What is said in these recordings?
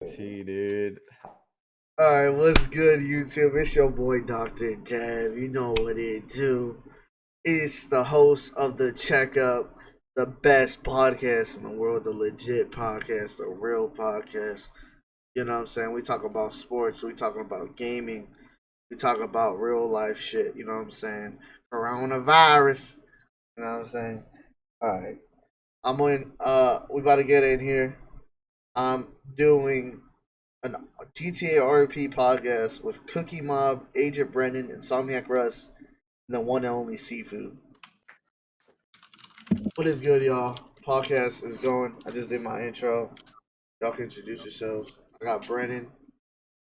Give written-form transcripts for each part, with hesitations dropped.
Dude. Alright, what's good, YouTube? It's your boy, Dr. Dev. You know what it do. It's the host of The Checkup, the best podcast in the world, the legit podcast, the real podcast. You know what I'm saying? We talk about sports, we talk about gaming, we talk about real life shit. You know what I'm saying? Coronavirus. You know what I'm saying? Alright. We about to get in here. I'm doing a GTA RP podcast with Cookie Mob, Agent Brenton, InsomniacRuss, and the one and only Seafood. What is good, y'all? Podcast is going. I just did my intro. Y'all can introduce yourselves. I got Brennan,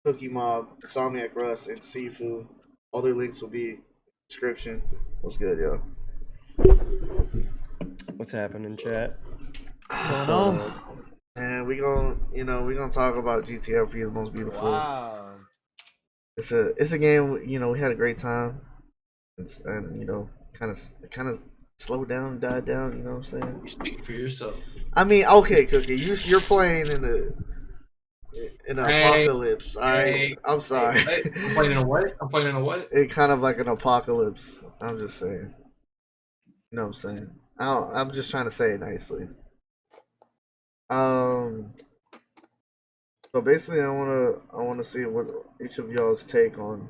Cookie Mob, InsomniacRuss, and Seafood. All their links will be in the description. What's good, y'all? What's happening, chat? What's going on? And we gonna talk about GTA RP, the most beautiful. Wow. It's a game. We had a great time. And kind of slowed down, and died down. You know what I'm saying? You speak for yourself. I mean, okay, Cookie, you're playing in an apocalypse. All right, Hey, I'm sorry. I'm playing in a what? I'm playing in a what? It kind of like an apocalypse. I'm just saying. You know what I'm saying? I'm just trying to say it nicely. So basically, I wanna see what each of y'all's take on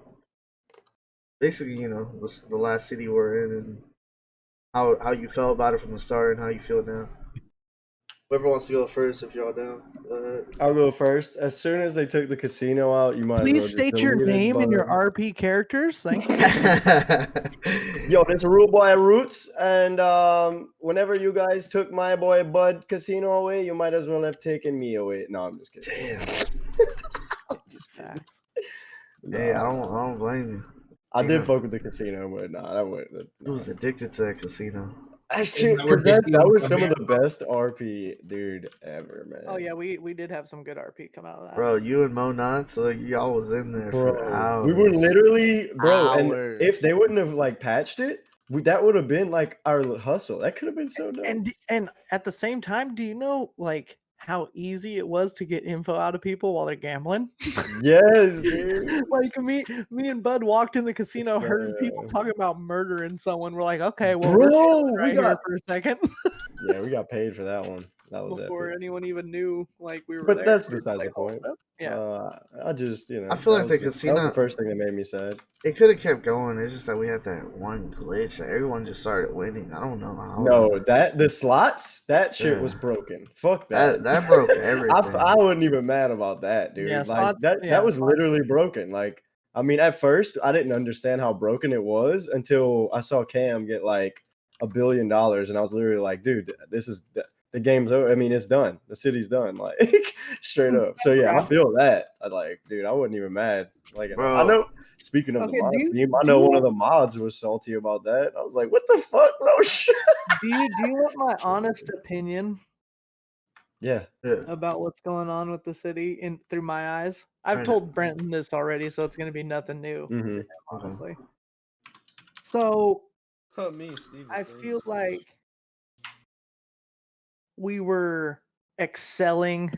basically, the last city we're in and how you felt about it from the start and how you feel now. Whoever wants to go first, if y'all down, go ahead. I'll go first. As soon as they took the casino out, you might Please as state well your just name and your button. RP characters. Thank you. Yo, that's a rule boy Roots, and whenever you guys took my boy Bud Casino away, you might as well have taken me away. No, I'm just kidding. Damn. Just facts. Hey, I don't blame you. I did fuck with the casino, but that wasn't. He was addicted to that casino. That's true, because that was some of the best RP, dude, ever, man. Oh yeah, we did have some good RP come out of that. Bro, you and Mo Nance, y'all was in there for hours. We were literally, and Hours. if they wouldn't have like patched it, that would have been like our hustle. That could have been so dope. And at the same time, do you know like how easy it was to get info out of people while they're gambling? Yes, dude. Like me and Bud walked in the casino, heard people talking about murdering someone. We're like, okay, well, bro, we got for a second. Yeah, we got paid for that one. That was before epic. anyone even knew like we were But there. that's besides the point. Yeah. I just, I feel like the casino. That was the first thing that made me sad. It could have kept going. It's just that we had that one glitch that everyone just started winning. I don't know how. No, the slots, that shit was broken. Fuck that. That broke everything. I wasn't even mad about that, dude. Yeah, like that was literally broken. Like, I mean, at first I didn't understand how broken it was until I saw Cam get like $1 billion, and I was literally like, dude, this is the game's over. I mean, it's done. The city's done. Like straight up. So yeah, I feel that. Dude, I wasn't even mad. Like, bro. I know. Speaking of the mod team, I know one of the mods was salty about that. I was like, what the fuck, bro? Do you want my honest opinion? Yeah. About what's going on with the city through my eyes? I've told Brenton this already, so it's going to be nothing new. Mm-hmm. Honestly. So Steve, I feel like we were excelling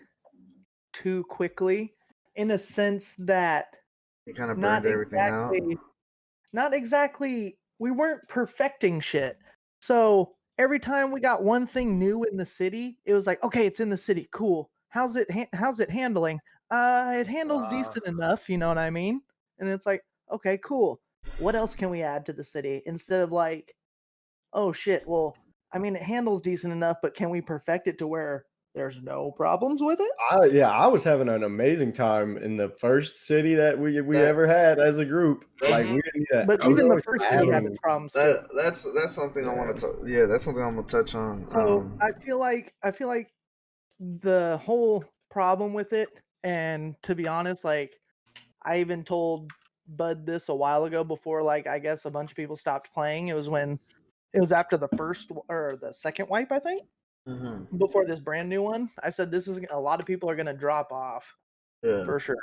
too quickly in a sense that you kind of burned everything out. Not exactly. We weren't perfecting shit. So every time we got one thing new in the city, it was like, okay, it's in the city. Cool. How's it handling? It handles decent enough. You know what I mean? And it's like, okay, cool. What else can we add to the city instead of like, oh shit, well, I mean, it handles decent enough, but can we perfect it to where there's no problems with it? I was having an amazing time in the first city that we ever had as a group. Like we didn't need that. But even the first city had its problems. That's something I want to. Yeah, that's something I'm gonna touch on. So I feel like the whole problem with it, and to be honest, like I even told Bud this a while ago before, like I guess a bunch of people stopped playing. It was after the first or the second wipe, I think. Mm-hmm. Before this brand new one, I said this is a lot of people are gonna drop off for sure,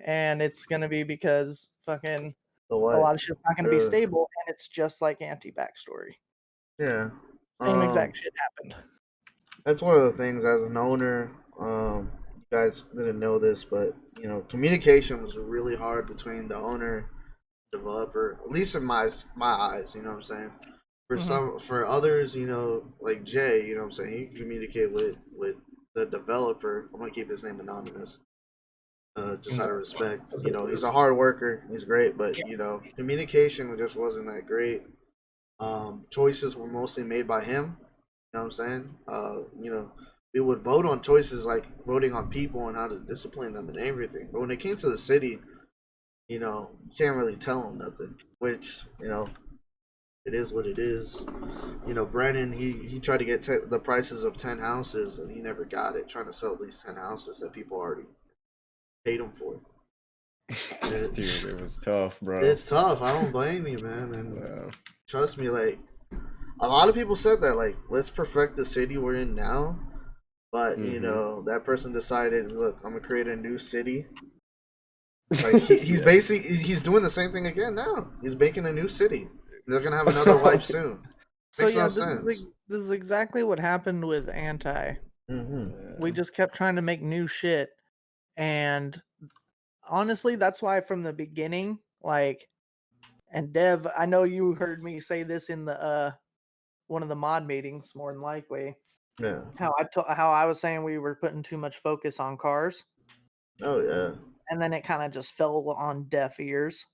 and it's gonna be because fucking a lot of shit's not gonna be stable, and it's just like anti-backstory. Yeah, same exact shit happened. That's one of the things as an owner. You guys didn't know this, but communication was really hard between the owner, developer. At least in my eyes, you know what I'm saying. For others, like Jay, you know what I'm saying. He can communicate with the developer. I'm gonna keep his name anonymous. Just out of respect, he's a hard worker. He's great, but communication just wasn't that great. Choices were mostly made by him. You know what I'm saying? We would vote on choices like voting on people and how to discipline them and everything. But when it came to the city, you can't really tell them nothing. Which, it is what it is. Brennan, he tried to get the prices of 10 houses and he never got it. Trying to sell these 10 houses that people already paid him for. Dude, it was tough, bro. It's tough. I don't blame you, man. And trust me, like, a lot of people said that, like, let's perfect the city we're in now. But, that person decided, look, I'm going to create a new city. Like, he's basically, he's doing the same thing again now. He's making a new city. They're going to have another wipe soon. Makes no sense. This is exactly what happened with Anti. We just kept trying to make new shit. And honestly, that's why from the beginning, like, and Dev, I know you heard me say this in the one of the mod meetings, more than likely. Yeah. How I was saying we were putting too much focus on cars. Oh yeah. And then it kind of just fell on deaf ears.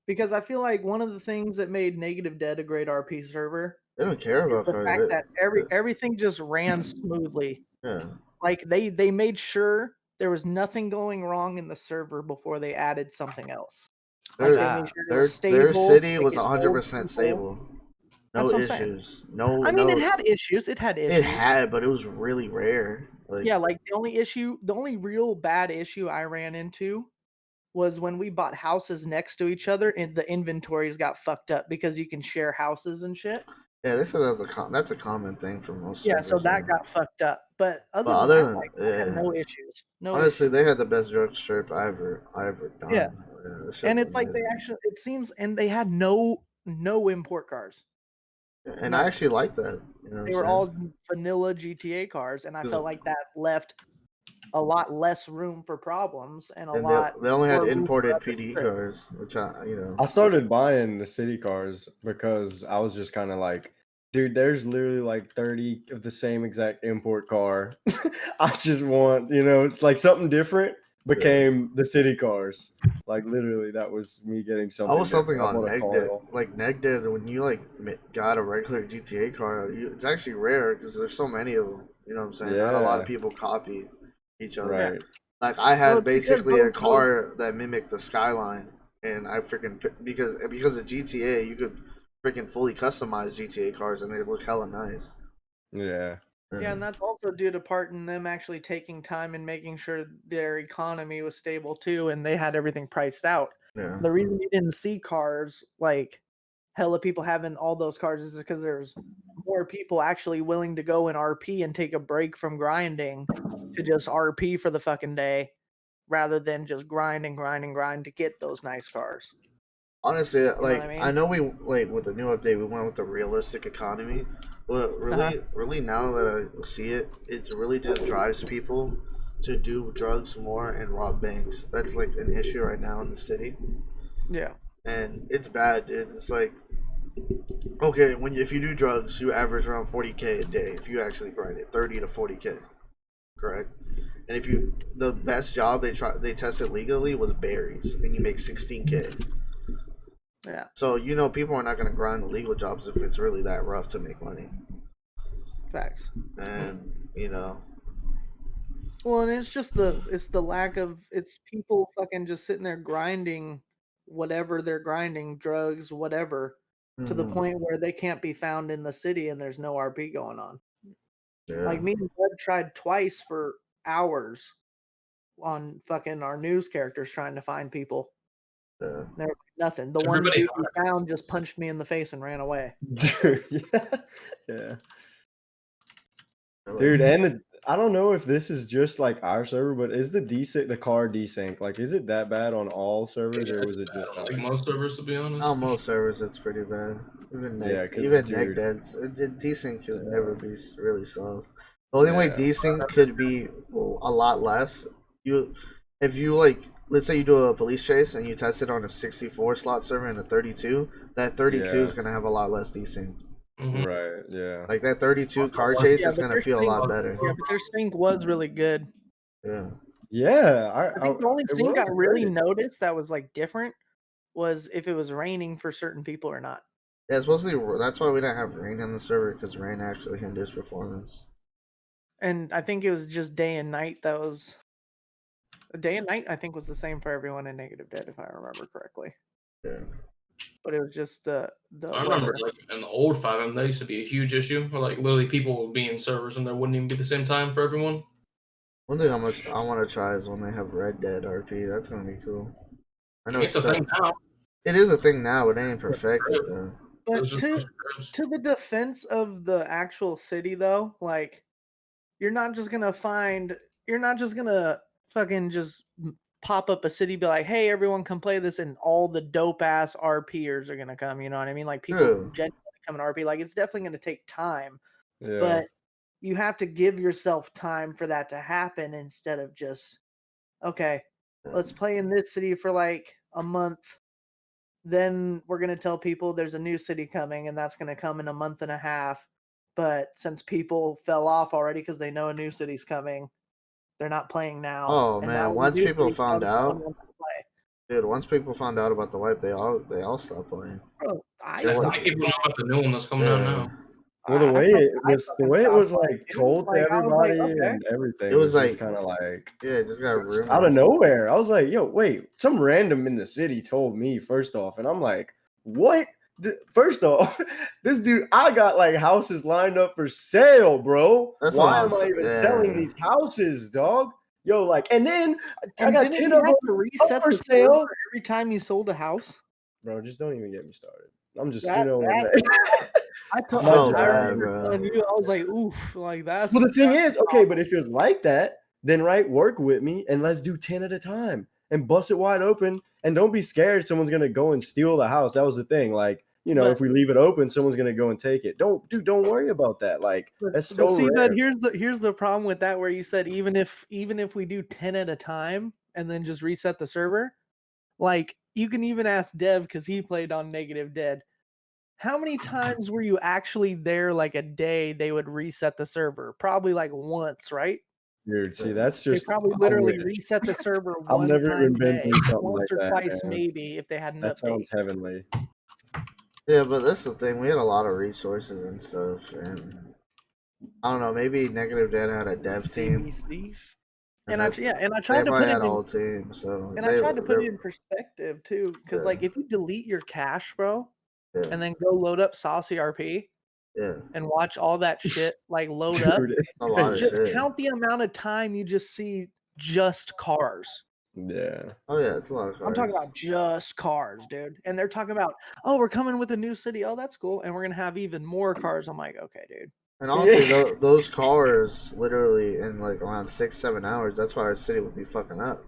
Because I feel like one of the things that made Negative Dead a great RP server, they don't care about the cars. fact that everything just ran smoothly. Yeah. Like they made sure there was nothing going wrong in the server before they added something else. Like they made sure it was stable, their city was they 100% stable. No issues. No. I mean, it had issues. It had issues. It had, but it was really rare. Like, yeah, like the only real bad issue I ran into was when we bought houses next to each other and the inventories got fucked up because you can share houses and shit. Yeah, they said that's a common thing for most. Yeah, so that got fucked up. But other than that, I had no issues. Honestly, they had the best drug strip I ever done. Yeah, and it's like they actually, it seems, and they had no import cars. And I actually like that. They were all vanilla GTA cars, and I felt like that left a lot less room for problems and they only had imported PD cars, which I started buying the city cars because I was just kind of like, dude, there's literally like 30 of the same exact import car. I just want, it's like something different became the city cars. Like literally, that was me getting something. I was something different. on Negdead. Like Negdead, when you like got a regular GTA car, it's actually rare because there's so many of them. You know what I'm saying? Yeah. Not a lot of people copy each other. Right. Like I had basically a car that mimicked the Skyline, and I freaking because of GTA, you could freaking fully customize GTA cars, and they look hella nice. Yeah. Yeah, and that's also due to part in them actually taking time and making sure their economy was stable too, and they had everything priced out. Yeah. The reason you didn't see cars, like hella people having all those cars, is because there's more people actually willing to go in RP and take a break from grinding to just RP for the fucking day, rather than just grind to get those nice cars. Honestly, like I know we with the new update we went with the realistic economy, but really now that I see it, it really just drives people to do drugs more and rob banks. That's like an issue right now in the city. Yeah, and it's bad, dude. It's like, okay, if you do drugs, you average around 40K a day. If you actually grind it, 30 to 40K, correct? And if the best job they tested legally was berries, and you make 16K. Yeah. So people are not gonna grind the legal jobs if it's really that rough to make money. Facts. And Well, and it's the lack of people fucking just sitting there grinding whatever they're grinding, drugs, whatever, to the point where they can't be found in the city and there's no RP going on. Yeah. Like me and Bud tried twice for hours on fucking our news characters trying to find people. Yeah. There was nothing. The one dude we found just punched me in the face and ran away. Yeah. Dude, and I don't know if this is just like our server, but is the car desync? Like, is it that bad on all servers, or was it just like most servers? To be honest, on most servers, it's pretty bad. Even Negdead's desync could never be really slow. The only way desync could be a lot less if you like, let's say you do a police chase and you test it on a 64 slot server and a 32, that 32 is gonna have a lot less desync. Mhm. Right. Yeah. Like that 32 car chase Yeah, is but gonna their feel a sync, lot better. yeah, but their sync was really good. Yeah. Yeah. I think the only it sync I was really great. noticed that was like different was if it was raining for certain people or not. Yeah, it's mostly that's why we don't have rain on the server because rain actually hinders performance. And I think it was just day and night that was day and night I think was the same for everyone in Negative Dead if I remember correctly. Yeah. But it was just the I remember, weather. like, in the old 5M, that used to be a huge issue, where, like, literally people would be in servers and there wouldn't even be the same time for everyone. One thing I want to try is when they have Red Dead RP. That's gonna be cool. I know It's a thing now. it is a thing now, but it ain't perfected though. But It's just those scripts. to the defense of the actual city though, like you're not just gonna fucking just pop up a city, be like, hey, everyone come play this, and all the dope ass RPers are gonna come, you know what I mean? Like people True. genuinely come in RP. Like it's definitely gonna take time. Yeah. But you have to give yourself time for that to happen instead of just, okay, let's play in this city for like a month. Then we're going to tell people there's a new city coming and that's going to come in a month and a half. But since people fell off already because they know a new city's coming, they're not playing now. Oh and man, now once the new people city's found coming, no one out, wants to play. dude, once people found out about the wipe, they all stopped playing. Bro, I Yeah, I keep knowing about the new one that's coming out now. Well, the way I the way it was stopped like playing, told to like, I was like, everybody okay. and everything It was was just like- kind of like Yeah, it just got rumored. out of nowhere. I was like, yo, wait, some random in the city told me first off, and I'm like, what? First off, this dude, I got like houses lined up for sale, bro. That's Why what am I I'm even saying. selling these houses, dog? Yo, like, and then I And got didn't 10 you of have them to reset for the sale. server every time you sold a house? Bro, just don't even get me started. I'm just, That- I felt bad, remember bro. telling you, I was like, oof, like that's. Well, the thing is, okay, but if it was like that, then right, work with me and let's do 10 at a time and bust it wide open. And don't be scared someone's gonna go and steal the house. That was the thing. Like, you know, But- if we leave it open, someone's gonna go and take it. Don't worry about that. Like, that's so But see, rare. but here's the problem with that, where you said even if we do 10 at a time and then just reset the server, like you can even ask Dev because he played on Negative Dead. How many times were you actually there? Like a day, they would reset the server. Probably like once, right? Dude, see, that's They just probably I literally wish. reset the server I've one never time even a been day, through something once like or that, twice man. maybe if they had an That update. sounds heavenly. Yeah, but that's the thing. We had a lot of resources and stuff, and I don't know. Maybe Negative Dead had a dev team. And I they tried to probably put it had a in. whole team. So And I tried to put it in perspective too, because Yeah. like if you delete your cache, bro, Yeah. and then go load up Saucy RP Yeah, and watch all that shit like load up, Dude, a lot of just shit. count the amount of time you just see just cars. yeah. Oh yeah, it's a lot of cars. I'm talking about just cars, dude. And they're talking about, oh, we're coming with a new city. Oh, that's cool. And we're gonna have even more cars. I'm like, okay, dude. And honestly, Yeah. those cars literally in like around 6-7 hours. That's why our city would be fucking up.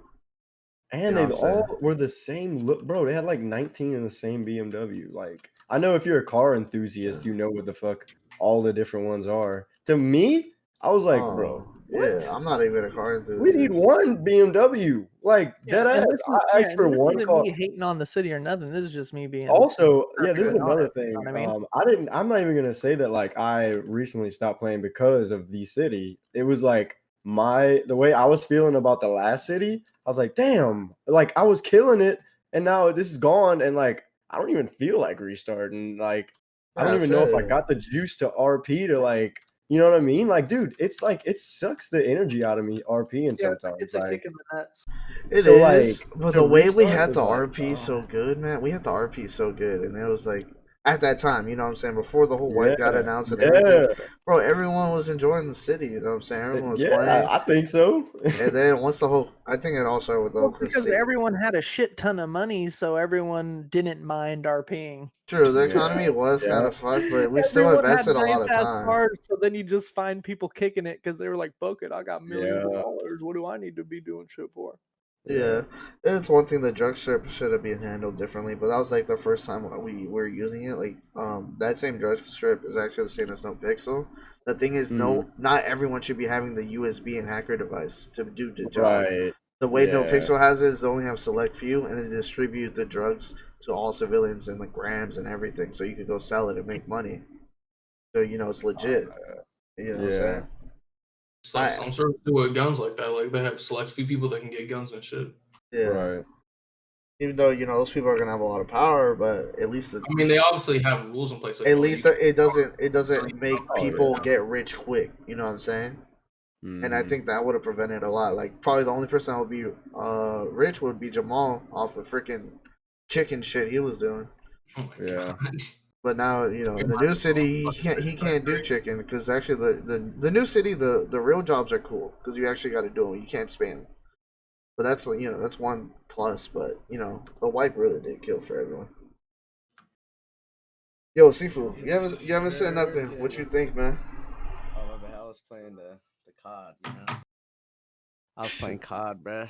And You know they what I'm all saying? were the same look, bro. They had like 19 in the same BMW. Like, I know if you're a car enthusiast, you know what the fuck all the different ones are. To me, I was like, bro, what? Yeah, I'm not even a car enthusiast. We need one BMW. Like, dead and ass. this is- I asked for this one isn't car. me hating on the city or nothing. This is just me being Also, yeah, this is perfectly another honest, thing. you know what I mean? I'm not even gonna say that like I recently stopped playing because of the city. It was like the way I was feeling about the last city. I was like, damn, like I was killing it, and now this is gone, and like I don't even feel like restarting. Like I don't even know if I got the juice to RP to like, you know what I mean? Like, dude, it's like it sucks the energy out of me RPing sometimes. It's a like, kick in the nuts. It So, is, like, but to the way we restart had was the like, RP so good, man. We had the RP so good, and it was like at that time, you know what I'm saying? Before the whole wipe got announced and everything, bro, everyone was enjoying the city. You know what I'm saying? Everyone was playing. I think so. And then once I think it all started with the Well, because everyone had a shit ton of money, so everyone didn't mind RPing. True, the economy was kind of fucked, but we still Everyone invested a had lot of nice-ass time. cars, so then you just find people kicking it because they were like, "Fuck it, I got millions of Yeah. dollars. What do I need to be doing shit for?" Yeah, and it's one thing the drug strip should have been handled differently, but that was like the first time we were using it. Like, that same drug strip is actually the same as No Pixel. The thing is, not everyone should be having the USB and hacker device to do the job. Right. The way No Yeah. Pixel has it is they only have select few, and they distribute the drugs to all civilians in like grams and everything, so you could go sell it and make money. So it's legit. You know what I'm Yeah. saying? It's like some services do with guns like that. Like they have select few people that can get guns and shit. Yeah. Right. Even though those people are gonna have a lot of power, but at least I mean, they obviously have rules in place. Like, at least it doesn't really make people get rich quick. You know what I'm saying? And I think that would have prevented a lot. Like probably the only person that would be rich would be Jamal off of freaking chicken shit he was doing. Oh my Yeah. God. But now in the new city he can't do chicken because actually the new city the real jobs are cool because you actually got to do them. You can't spam. But that's that's one plus. But the wipe really did kill for everyone. Yo, Sifu, you haven't said nothing. What you think, man? Oh, man, I was playing the COD, I was playing COD, bruh.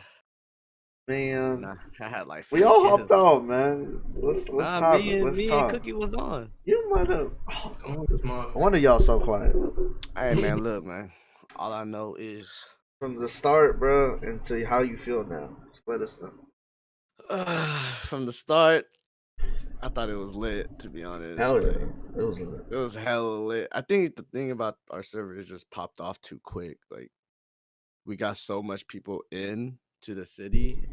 Man, Nah, I had like we all 50 hopped kills. out, man. Let's talk. Me and Cookie was on. You might have. Oh, it's my- I wonder y'all so quiet. Hey, man, look, man. All I know is From the start, bro, into how you feel now. Just let us know. from the start, I thought it was lit, to be honest. Hell yeah, Like, it was lit. it was hella lit. I think the thing about our server is just popped off too quick. Like, we got so much people in to the city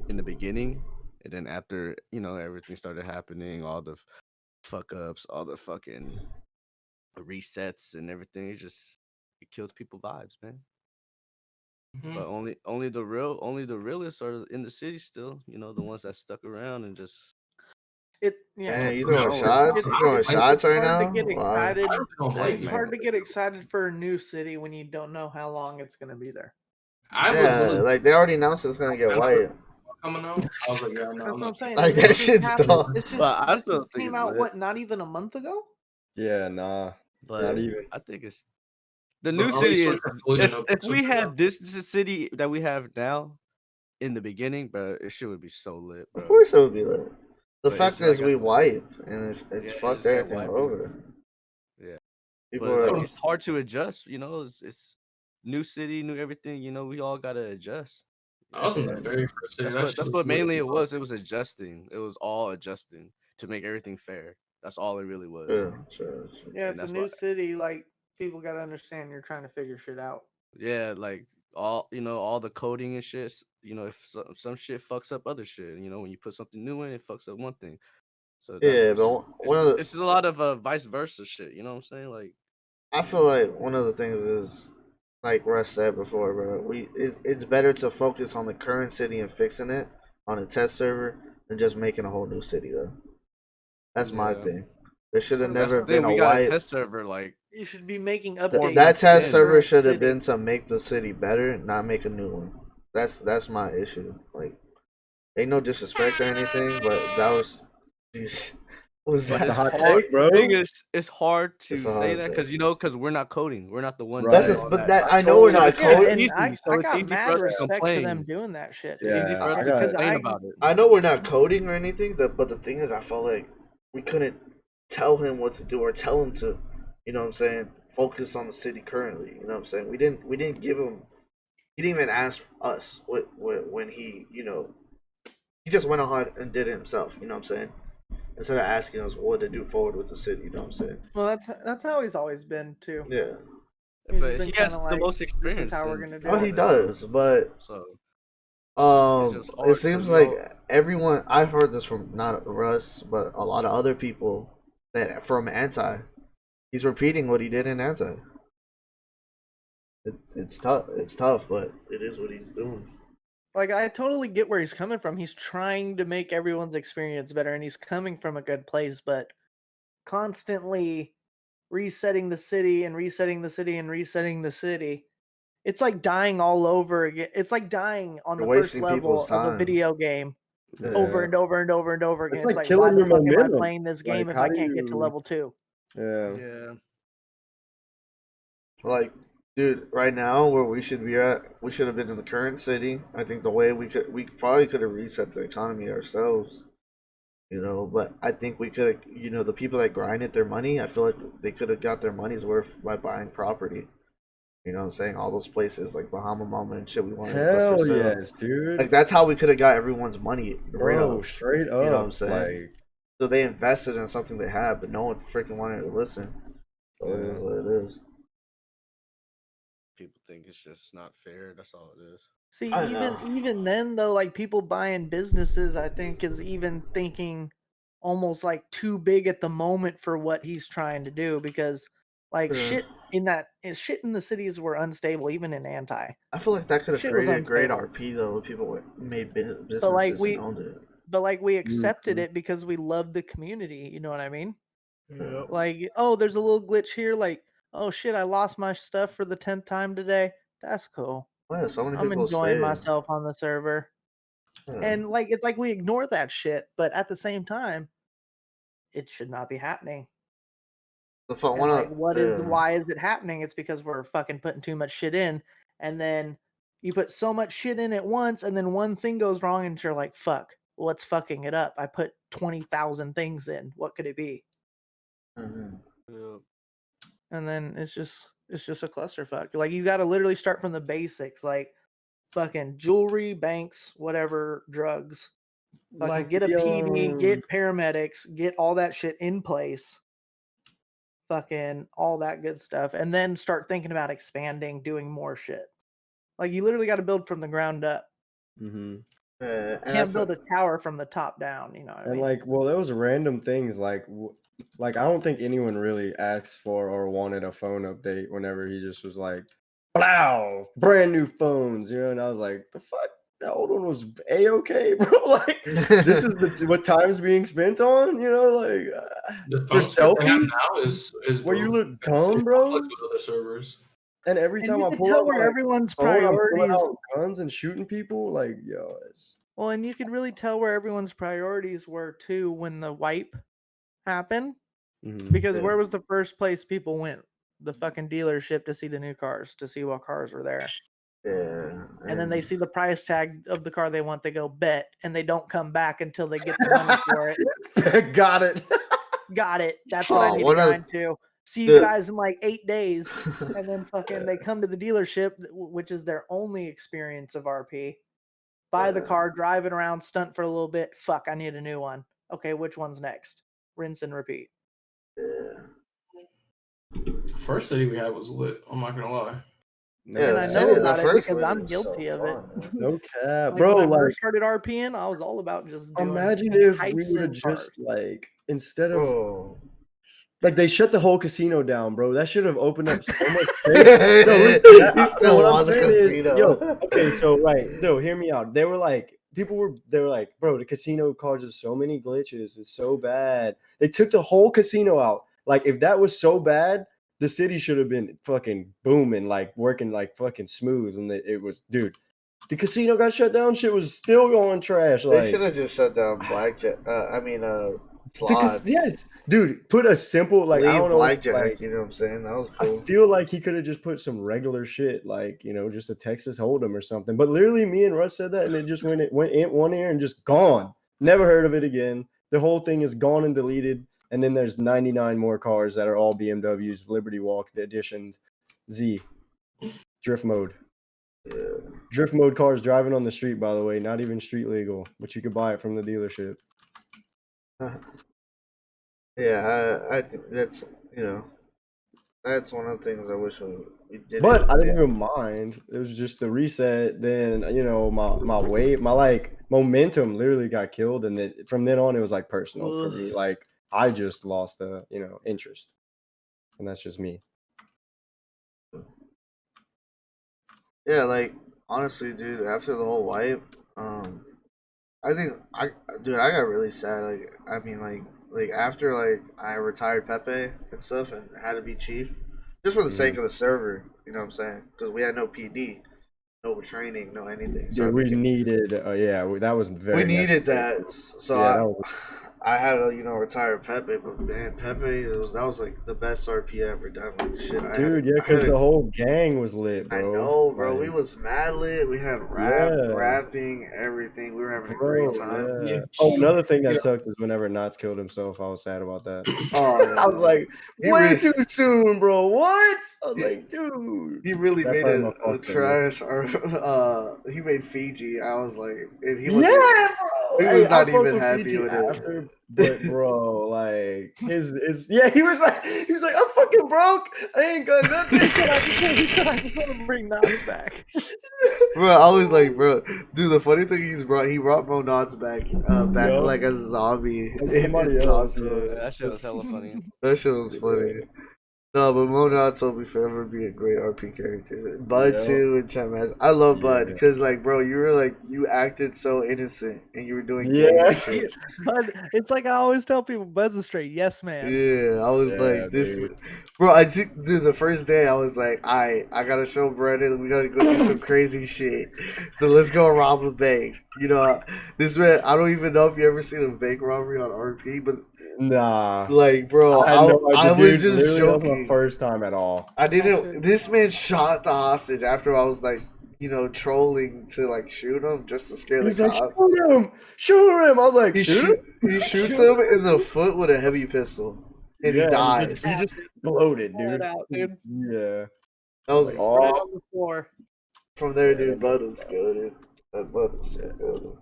in the beginning, and then after everything started happening, all the fuck ups, all the fucking resets and everything, it kills people vibes, man. Mhm. But only the realists are in the city still. The ones that stuck around and just Man, you throwing throwing No, shots? it's- You throwing it's shots right hard now? to get Wow. excited. I really don't blame Hey, It's you. man. hard to get excited for a new city when you don't know how long it's going to be there. I was Yeah, really like they already announced it's gonna get white. coming out. I was like, yeah, no, That's I'm what I'm not. saying. Like This that just shit's happened- dumb. This just, But I this still just think came it's out lit. what, not even a month ago? Yeah, nah. But Not even. I think it's the But new early city is. sources are fully enough If to we support. had this city that we have now in the beginning, bro, it shit would be so lit, bro. Of course it would be lit. The But fact it's is like we I- wiped and it Yeah, fucked just kept everything wiping. over. Yeah. People But are like, it's hard to adjust. It's new city, new everything. We all gotta adjust. I was in the very first city. That's what mainly it was. It was adjusting. It was all adjusting to make everything fair. That's all it really was. sure. Yeah, And it's a that's new why- city. Like, people got to understand you're trying to figure shit out. Yeah, like all all the coding and shit. If some shit fucks up other shit, when you put something new in, it fucks up one thing. So Yeah, but one of the this is a lot of vice versa shit. You know what I'm saying? Like, I feel like one of the things is like Russ said before, bro. It's better to focus on the current city and fixing it on a test server than just making a whole new city though. That's my Yeah. thing. There should have that's never the thing, been a we got a wipe. test server. Like, You should be making That updates. test Yeah. server should have City. been to make the city better, not make a new one. That's my issue. Like, ain't no disrespect or anything, but that was, jeez, what was but That's that? a hot hard. take, bro. The thing is, it's hard to It's a say hard that take. because we're not coding. We're not the one. Right. doing all But that. I know we're So not it's coding. easy. I So it's got easy for mad us to respect for complain. them doing that shit. It's easy for us I to got- complain I- about it. I know we're not coding or anything, but the thing is, I felt like we couldn't tell him what to do or tell him to, you know what I'm saying, focus on the city currently. You know what I'm saying? We didn't give him. He didn't even ask us when he he just went ahead and did it himself. You know what I'm saying? Instead of asking us what to do forward with the city. You know what I'm saying? Well, that's how he's always been too. Yeah. He's But been he has kinda the like, most this is experience. how we're in gonna do Oh, it. he does, but So It's just hard it seems 'cause, like everyone. I've heard this from not Russ, but a lot of other people that from Anti. He's repeating what he did in Anti. It's tough. It's tough, but it is what he's doing. Like, I totally get where he's coming from. He's trying to make everyone's experience better, and he's coming from a good place, but constantly resetting the city and resetting the city and resetting the city. It's like dying all over again. It's like dying on You're the first wasting level people's of a time. video game Yeah. over and over and over and over again. It's It's like like, why killing the your fuck am I momentum. playing this game Like, if how I do can't get to you- level 2? Yeah. yeah, Like, dude, right now where we should be at, we should have been in the current city. I think the way we probably could have reset the economy ourselves. But I think we could have, the people that grinded their money, I feel like they could have got their money's worth by buying property. You know what I'm saying? All those places like Bahama Mama and shit we wanted to put Hell for sale. yes, dude. Like that's how we could have got everyone's money rid Bro, of. straight up. You know what I'm saying? Like, So they invested in something they had, but no one freaking wanted to listen. So it is what it is. People think it's just not fair. That's all it is. See, I know. even then though, like people buying businesses, I think is even thinking almost like too big at the moment for what he's trying to do because like Yeah. shit in the cities were unstable, even in anti. I feel like that could have Shit was created a great unstable. RP though. If people made But businesses and owned it. we accepted Mhm. it because we love the community. You know what I mean? Yeah. Like, oh, there's a little glitch here. Like, oh shit, I lost my stuff for the 10th time today. That's cool. Oh, yeah, so many I'm people enjoying stayed. myself on the server. Yeah. And like it's like we ignore that shit, but at the same time, it should not be happening. The fun And one. like Yeah. why is it happening? It's because we're fucking putting too much shit in, and then you put so much shit in at once, and then one thing goes wrong, and you're like, fuck, what's fucking it up? I put 20,000 things in. What could it be? Mhm. Yeah. And then it's just a clusterfuck. Like you got to literally start from the basics, like fucking jewelry, banks, whatever, drugs. Fucking like get a the, PD, get paramedics, get all that shit in place. Fucking all that good stuff. And then start thinking about expanding, doing more shit. Like you literally got to build from the ground up. mm-hmm. Yeah, and Can't build a tower from the top down, you know what I And mean? like, well, those random things like I don't think anyone really asked for or wanted a phone update whenever he just was like, "Wow, brand new phones," you know. And I was like, "The fuck, that old one was a-okay, bro." Like, this is what time's being spent on, you know, like The for phone server they have selfies now is where you broken. look It dumb, bro. conflicts with other servers. And every And time you I can pull tell out where my everyone's phone, I'm pulling priorities. out guns and shooting people. Like, yo, it's Well, and you could really tell where everyone's priorities were too when the wipe happened. Because Yeah. where was the first place people went? The fucking dealership to see the new cars, to see what cars were there. Yeah. And then they see the price tag of the car they want, they go bet, and they don't come back until they get the money for it. got it. Got it. That's what I need to one of grind to. See you the- guys in like 8 days. And then fucking they come to the dealership, which is their only experience of RP. Buy the Yeah. car, drive it around, stunt for a little bit. Fuck, I need a new one. Okay, which one's next? Rinse and repeat. Yeah. First city we had was lit. I'm not gonna lie. No Yeah, And the I cap. know city, the about it first because lady I'm was guilty so of it. fun, man. No cap, Like bro. when I Like, first started RPing, I was all about just doing imagine if we heists would have and cars. just like instead of Bro. like they shut the whole casino down, bro. That should have opened up so much space. You No, listen, still what I'm want the saying is, casino. yo, okay, so right, no, hear me out. They were like, bro, the casino causes so many glitches. It's so bad. They took the whole casino out. Like, if that was so bad, the city should have been fucking booming, like working like fucking smooth. And it was, dude, the casino got shut down. Shit was still going trash. They Like, should have just shut down blackjack. Slots. yes, dude, put a simple like I Leave don't know, blackjack. like You know what I'm saying? That was I cool. feel like he could have just put some regular shit, like, you know, just a Texas Hold'em or something. But literally, me and Russ said that, and it just went in one ear and just gone. Never heard of it again. The whole thing is gone and deleted. And then there's 99 more cars that are all BMWs, Liberty Walk, the edition Z, drift mode. Yeah. Drift mode cars driving on the street, by the way, not even street legal, but you could buy it from the dealership. Yeah, I think that's that's one of the things I wish we did. But I didn't even mind. It was just the reset. Then my weight, my like momentum literally got killed, and then from then on it was like personal for me. Like I just lost the interest, and that's just me. Yeah, like honestly, dude. After the whole wipe, I think I got really sad. Like I mean, like after like I retired Pepe and stuff and had to be chief, just for the sake of the server. You know what I'm saying? Because we had no PD, no training, no anything. So Dude, we needed. That was very. we needed necessary. that. So Yeah, that was. I had to, retire Pepe, but man, Pepe that was like the best RP I ever done. Like shit, Dude, yeah, because the whole gang was lit, I bro. know, bro. We Like, was mad lit. We had rapping, everything. We were having a great time. Yeah. Yeah. Oh, another thing that Yeah. sucked is whenever Knots killed himself. I was sad about that. Oh, yeah. I was like, He way really- too soon, bro. What? I was Yeah. like, dude. He really That made probably it my a fault, though. trash. Or he made Fiji. I was like, and he Yeah, was bro. he Hey, was I not fuck even with happy Fiji with it. after, but bro, like yeah, he was like, I'm fucking broke. I ain't got nothing. He said, I just want to bring Knots back. Bro, I was like, bro, dude. The funny thing he brought Mo Knots back, Yup. like as a zombie As in somebody else, Sansa. Yeah, that shit was hella funny. That shit was funny. No, but Mo Knots will be forever be a great RP character. Bud Yup. too and Chatmaz. I love Bud Yeah. because like, bro, you acted so innocent and you were doing Yeah. gang shit. But it's like I always tell people, Bud's a straight yes man. Yeah, I was Yeah, like this, dude. bro. I think, dude, the first day I was like, I gotta show Brenton. We gotta go do some crazy shit. So let's go rob a bank. This man. I don't even know if you ever seen a bank robbery on RP, but Nah. like, bro, I had no idea, I was dude. just Literally, that was my joking. first time at all. I didn't. This man shot the hostage after I was like, trolling to like shoot him just to scare the He's like, cop. shoot him. I was like, He shoot him? he shoots him in the foot with a heavy pistol, and he Yeah, dies. He just bloated, Pull it dude. out, dude. Yeah. That was Like, Right oh, on the floor. from there, Yeah. dude. Bud was good. That Bud was so good.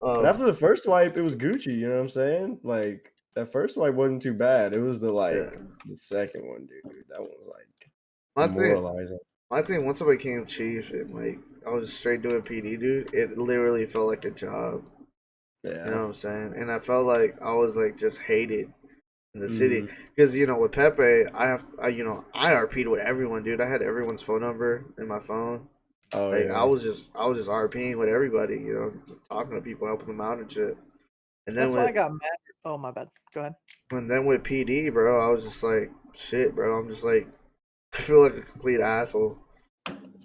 But after the first wipe, it was Gucci. You know what I'm saying? Like that first wipe wasn't too bad. It was the the second one, dude. That one was like my thing, demoralizing. once I became chief and like I was straight doing PD, dude, it literally felt like a job. Yeah. You know what I'm saying? And I felt like I was like just hated in the city Mhm. because with Pepe, I RP'd with everyone, dude. I had everyone's phone number in my phone. Oh Like yeah. I was just RPing with everybody, just talking to people, helping them out and shit. And then That's why I got mad. Oh, my bad. Go ahead. with PD, bro, I was just like, shit, bro. I'm just like, I feel like a complete asshole.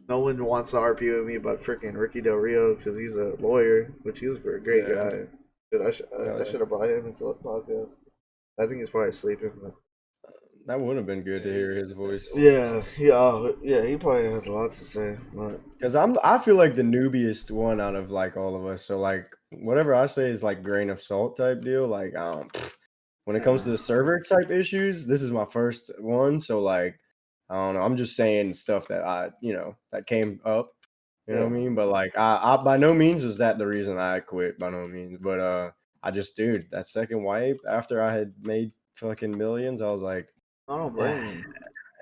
No one wants to RP with me but freaking Ricky Del Rio because he's a lawyer, which he's a great Yeah. guy. Dude, I should have brought him into the podcast. I think he's probably sleeping. But... That would have been good to hear his voice. Yeah, he probably has a lot to say. But Because I feel like the newbiest one out of like all of us. So like whatever I say is like grain of salt type deal. Like when it comes to the server type issues, this is my first one. So like I don't know. I'm just saying stuff that that came up. You know what I mean? But like I by no means was that the reason I quit. By no means. But I just dude, that second wipe after I had made fucking millions, I was like, I don't blame him.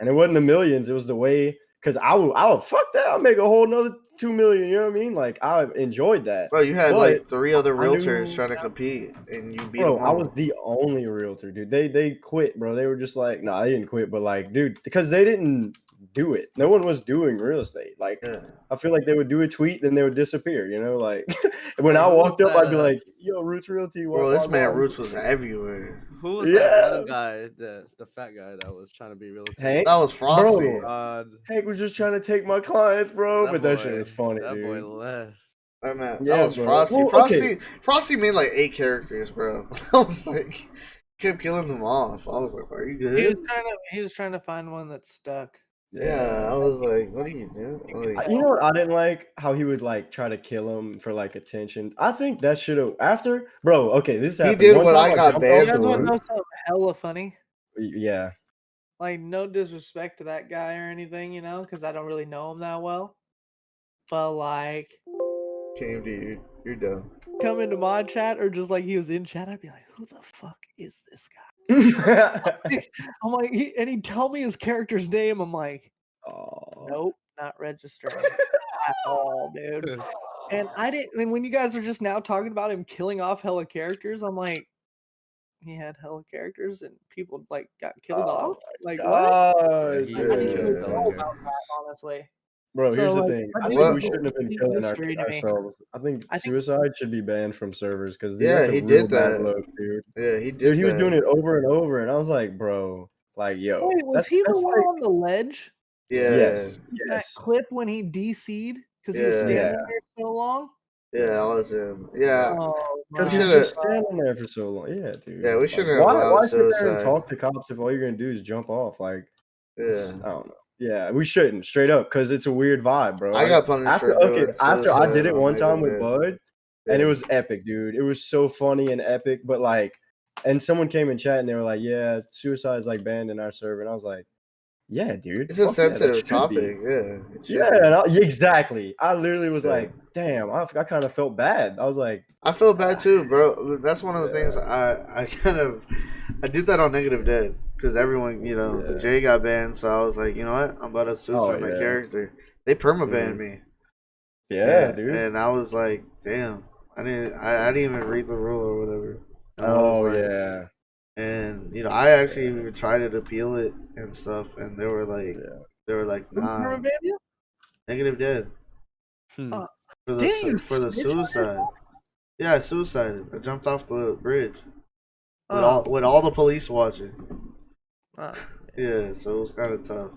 and it wasn't the millions, it was the way because I would fuck that. I'll make a whole nother 2 million. You know what I mean? Like I enjoyed that. Bro, you had But like 3 other I knew- realtors trying to compete, and you beat Bro, them I all. was the only realtor, dude. They quit, bro. They were just like, no, they didn't quit, but like, dude, because they didn't do it. No one was doing real estate. Like, Yeah. I feel like they would do a tweet, then they would disappear. You know, like when I Who was walked up, I'd be that, like, "Yo, Roots Realty." Bro, this man Roots was everywhere. Who was Yeah. that one guy, the fat guy that was trying to be real? Hank? That was Frosty. Bro. Hank was just trying to take my clients, bro. But that shit was funny, that dude. boy left. That man, Yeah, that was bro. Frosty. Well, Frosty, okay. Frosty made like 8 characters, bro. I was like, kept killing them off. I was like, "Are you good?" He was trying to find one that's stuck. Yeah, I was like, "What are you doing?" Like, You know what I didn't like? How he would like try to kill him for like attention. I think that should have after, bro. Okay, this happened. did One what time I got jumped banned off You guys the want to roof. know something hella funny? Yeah. Like, no disrespect to that guy or anything, because I don't really know him that well. But like, came to you. You're dumb. come into mod chat or just like he was in chat, I'd be like, who the fuck is this guy? I'm like, he'd tell me his character's name. I'm like, Oh. nope, not registering at all, dude. And I didn't. And when you guys are just now talking about him killing off hella characters, I'm like, he had hella characters and people like got killed off. Like what? God, he I didn't Yeah. even killed know hella about that, honestly. Bro, So, here's the like, thing. that I dude think we was shouldn't have been complete killing mystery to me. ourselves. I think I think- suicide should be banned from servers because Yeah, that's a he real did bad that. look, dude. Yeah, he did. Dude, he was that. doing it over and over, and I was like, bro, like, yo, Wait, was he the that's one like, on the ledge? Yeah. yes, That yes, clip when he DC'd because he was Yeah. standing Yeah. there so long? Yeah, that was him. Yeah, Oh, Because We he's shoulda- just standing there for so long. Yeah, dude. Yeah, we Like, shouldn't have why allowed sit there and suicide. talk to cops if all you're gonna do is jump off? Like, yeah. I don't know. Yeah, we shouldn't straight up because it's a weird vibe, bro. I got punished for doing After I did suicide it on one time with negative Bud, day. and it was epic, dude. It was so funny and epic, but like, and someone came in chat and they were like, "Yeah, suicide is like banned in our server," and I was like, "Yeah, dude, It's a fuck yeah, that sensitive should be." topic. Yeah. It should Yeah, be. and exactly. I literally was Yeah. like, "Damn," I kind of felt bad. I was like, I feel bad too, bro. That's one of the things I did that on Negative Dead because everyone, Yeah. Jay got banned, so I was like, you know what, I'm about to suicide my yeah. character. They perma-banned me. "Yeah, dude." And I was like, damn, I didn't even read the rule or whatever. And I was Oh like, yeah. and I actually even tried to appeal it and stuff, and they were like, Who nah, perma-banned you? Negative Dead Uh, for Dang, you the snitched on suicide. Yeah, I suicided. I jumped off the bridge with Oh. all the police watching. Uh, Yeah, so it was kind of tough.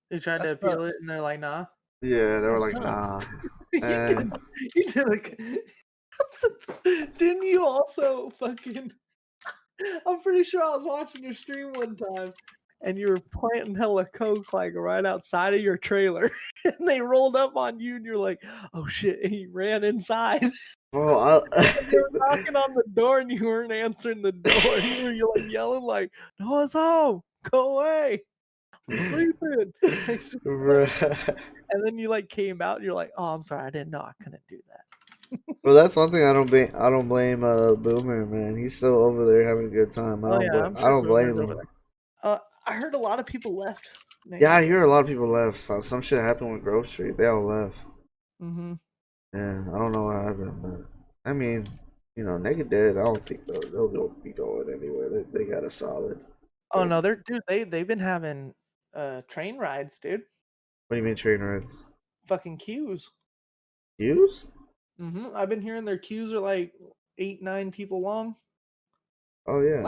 you tried to That's appeal it, and they're like, "Nah." Yeah, they were That's like, tough. nah. And You did Didn't you also fucking? I'm pretty sure I was watching your stream one time, and you were planting hella coke like right outside of your trailer, and they rolled up on you, and you're like, "Oh shit!" And you ran inside. well, They were knocking on the door, and you weren't answering the door. And you're like yelling like, "Noah's home! Go away! I'm sleeping!" bruh. And then you like came out, and you're like, "Oh, I'm sorry, I didn't know I couldn't do that." Well, that's one thing I don't blame Boomer, man. He's still over there having a good time. Oh yeah, I'm I sure don't blame Boomer's over him. there. I heard a lot of people left. Yeah, I hear a lot of people left. So some shit happened with Grove Street. They all left. Mm-hmm. Yeah, I don't know what happened, but I mean, Naked Dead. I don't think they'll be going anywhere. They got a solid. Oh no, they've been having train rides, dude. What do you mean train rides? Fucking queues. Queues? Mm-hmm. I've been hearing their queues are like 8-9 people long. Oh yeah.